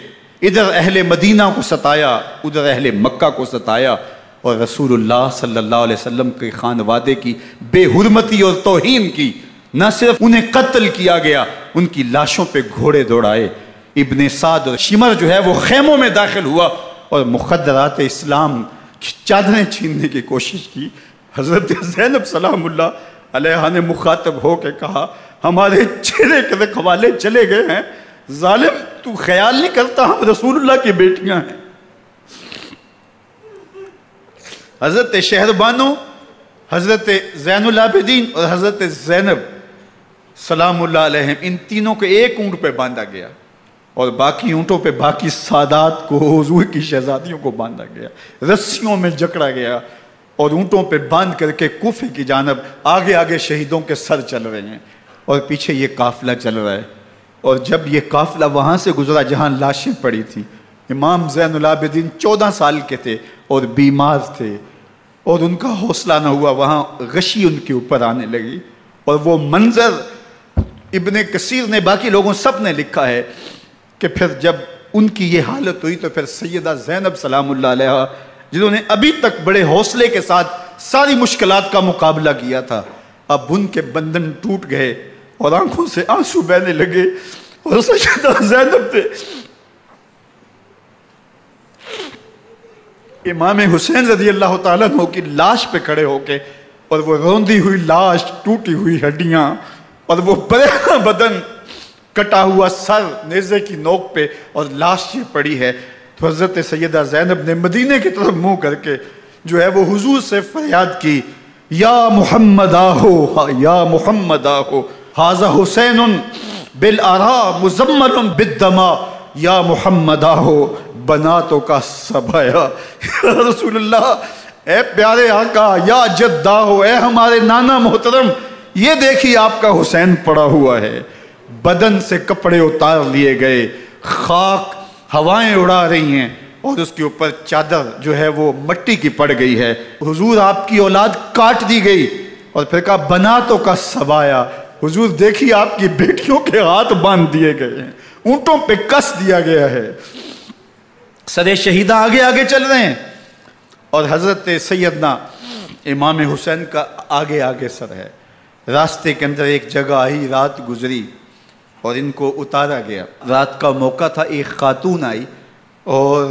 ادھر اہل مدینہ کو ستایا، ادھر اہل مکہ کو ستایا، اور رسول اللہ صلی اللہ علیہ وسلم کے خانوادے کی بے حرمتی اور توہین کی۔ نہ صرف انہیں قتل کیا گیا، ان کی لاشوں پہ گھوڑے دوڑائے۔ ابن سعد اور شمر جو ہے وہ خیموں میں داخل ہوا، اور مخدرات اسلام کی چادریں چھیننے کی کوشش کی۔ حضرت زینب سلام اللہ علیہ نے مخاطب ہو کے کہا ہمارے چہرے کے رکھوالے چلے گئے ہیں، ظالم تو خیال نہیں کرتا ہم رسول اللہ کی بیٹیاں ہیں۔ حضرت شہربانو، حضرت زین العابدین اور حضرت زینب سلام اللہ علیہم، ان تینوں کو ایک اونٹ پہ باندھا گیا، اور باقی اونٹوں پہ باقی سادات کو، حضور کی شہزادیوں کو باندھا گیا، رسیوں میں جکڑا گیا، اور اونٹوں پہ باندھ کر کے کوفے کی جانب آگے آگے شہیدوں کے سر چل رہے ہیں، اور پیچھے یہ قافلہ چل رہا ہے۔ اور جب یہ قافلہ وہاں سے گزرا جہاں لاشیں پڑی تھی، امام زین العابدین 14 سال کے تھے اور بیمار تھے، اور ان کا حوصلہ نہ ہوا، وہاں غشی ان کے اوپر آنے لگی، اور وہ منظر ابن کثیر نے، باقی لوگوں سب نے لکھا ہے کہ پھر جب ان کی یہ حالت ہوئی تو پھر سیدہ زینب سلام اللہ علیہ، جنہوں نے ابھی تک بڑے حوصلے کے ساتھ ساری مشکلات کا مقابلہ کیا تھا، اب ان کے بندھن ٹوٹ گئے اور آنکھوں سے آنسو بہنے لگے، اور سیدہ زینب نے امام حسین رضی اللہ تعالیٰ عنہ کی لاش پہ کھڑے ہو کے، اور وہ روندی ہوئی لاش، ٹوٹی ہوئی ہڈیاں، اور وہ برینا بدن، کٹا ہوا سر نیزے کی نوک پہ، اور لاش یہ پڑی ہے، تو حضرت سیدہ زینب نے مدینے کی طرف منہ کر کے جو ہے وہ حضور سے فریاد کی، یا محمد آہو، یا محمد آہو، ھذا حسین بالآراء مزمل بالدماء، یا محمد آہو بناتوں کا سبایا۔ یا رسول اللہ، اے پیارے آقا، یا جد آہو، اے ہمارے نانا محترم، یہ دیکھیے آپ کا حسین پڑا ہوا ہے، بدن سے کپڑے اتار لیے گئے، خاک ہوائیں اڑا رہی ہیں، اور اس کے اوپر چادر جو ہے وہ مٹی کی پڑ گئی ہے۔ حضور آپ کی اولاد کاٹ دی گئی، اور پھر کہا بناتوں کا سبایا، حضور دیکھیے آپ کی بیٹیوں کے ہاتھ باندھ دیے گئے ہیں، اونٹوں پہ کس دیا گیا ہے، سر شہیدہ آگے آگے چل رہے ہیں، اور حضرت سیدنا امام حسین کا آگے آگے سر ہے۔ راستے کے اندر ایک جگہ آئی، رات گزری اور ان کو اتارا گیا۔ رات کا موقع تھا، ایک خاتون آئی اور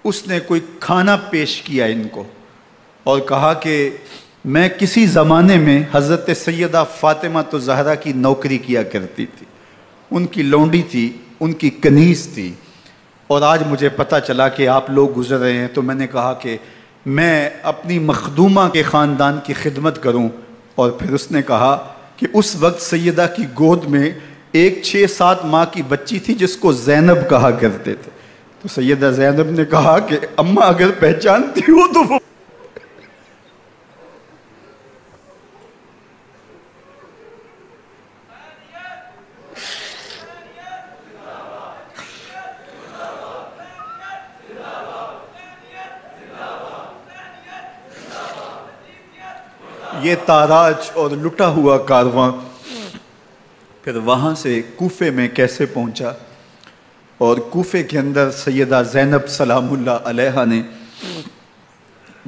اس نے کوئی کھانا پیش کیا ان کو، اور کہا کہ میں کسی زمانے میں حضرت سیدہ فاطمہ زہرا کی نوکری کیا کرتی تھی، ان کی لونڈی تھی، ان کی کنیز تھی، اور آج مجھے پتہ چلا کہ آپ لوگ گزر رہے ہیں، تو میں نے کہا کہ میں اپنی مخدومہ کے خاندان کی خدمت کروں۔ اور پھر اس نے کہا کہ اس وقت سیدہ کی گود میں ایک 6-7 ماہ کی بچی تھی جس کو زینب کہا کرتے تھے، تو سیدہ زینب نے کہا کہ اماں اگر پہچانتی ہو تو وہ یہ تاراج اور لٹا ہوا کارواں پھر وہاں سے کوفے میں کیسے پہنچا، اور کوفے کے اندر سیدہ زینب سلام اللہ علیہا نے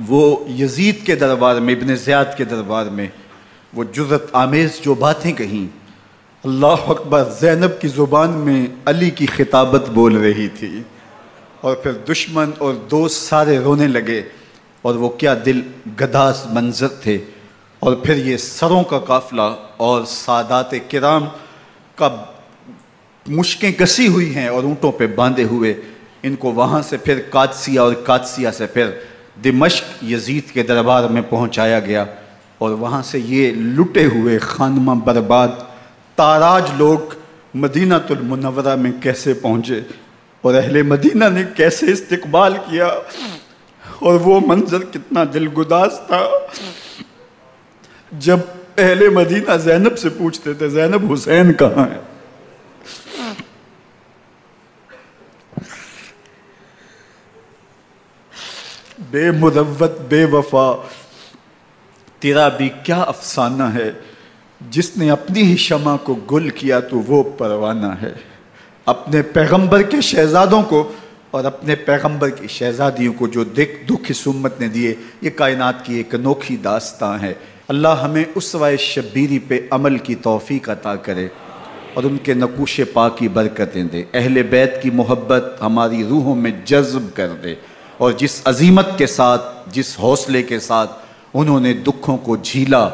وہ یزید کے دربار میں، ابن زیاد کے دربار میں وہ جرأت آمیز جو باتیں کہیں، اللہ اکبر، زینب کی زبان میں علی کی خطابت بول رہی تھی، اور پھر دشمن اور دوست سارے رونے لگے، اور وہ کیا دل گداز منظر تھے۔ اور پھر یہ سروں کا قافلہ اور سادات کرام کا مشکیں کسی ہوئی ہیں اور اونٹوں پہ باندھے ہوئے، ان کو وہاں سے پھر قادسیہ، اور قادسیہ سے پھر دمشق یزید کے دربار میں پہنچایا گیا، اور وہاں سے یہ لٹے ہوئے خانمہ برباد تاراج لوگ مدینہ المنورہ میں کیسے پہنچے، اور اہل مدینہ نے کیسے استقبال کیا، اور وہ منظر کتنا دلگداز تھا جب اہل مدینہ زینب سے پوچھتے تھے زینب حسین کہاں ہے؟ بے مروت بے وفا تیرا بھی کیا افسانہ ہے، جس نے اپنی ہی شمع کو گل کیا تو وہ پروانہ ہے۔ اپنے پیغمبر کے شہزادوں کو اور اپنے پیغمبر کی شہزادیوں کو جو دکھ اس امت نے دیے، یہ کائنات کی ایک انوکھی داستان ہے۔ اللہ ہمیں اسوہ شبیری پہ عمل کی توفیق عطا کرے اور ان کے نقوش پاک کی برکتیں دے، اہل بیت کی محبت ہماری روحوں میں جذب کر دے، اور جس عظیمت کے ساتھ، جس حوصلے کے ساتھ انہوں نے دکھوں کو جھیلا،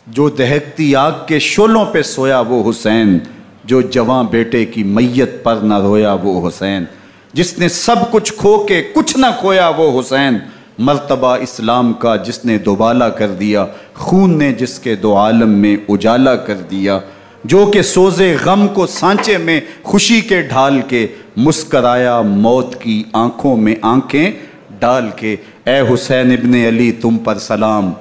جو دہکتی آگ کے شعلوں پہ سویا وہ حسین، جو جواں بیٹے کی میت پر نہ رویا وہ حسین، جس نے سب کچھ کھو کے کچھ نہ کھویا وہ حسین، مرتبہ اسلام کا جس نے دوبالا کر دیا، خون نے جس کے دو عالم میں اجالا کر دیا، جو کہ سوزے غم کو سانچے میں خوشی کے ڈھال کے مسکرایا موت کی آنکھوں میں آنکھیں ڈال کے۔ اے حسین ابن علی تم پر سلام،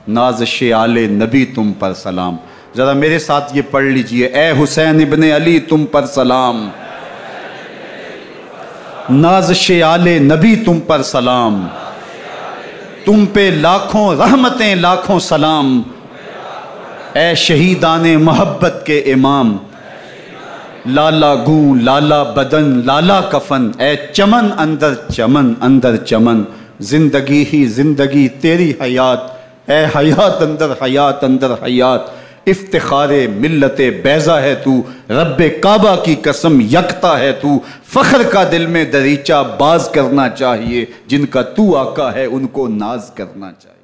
نازش آل نبی تم پر سلام۔ ذرا میرے ساتھ یہ پڑھ لیجئے، اے حسین ابن علی تم پر سلام، نازش آل نبی تم پر سلام، تم پہ لاکھوں رحمتیں لاکھوں سلام، اے شہیدان محبت کے امام، لالا گوں لالا بدن لالا کفن، اے چمن اندر چمن، زندگی ہی زندگی تیری حیات، ہے حیات اندر حیات اندر حیات، افتخار ملت بیضا ہے تو، رب کعبہ کی قسم یکتا ہے تو، فخر کا دل میں دریچہ باز کرنا چاہیے، جن کا تو آقا ہے ان کو ناز کرنا چاہیے۔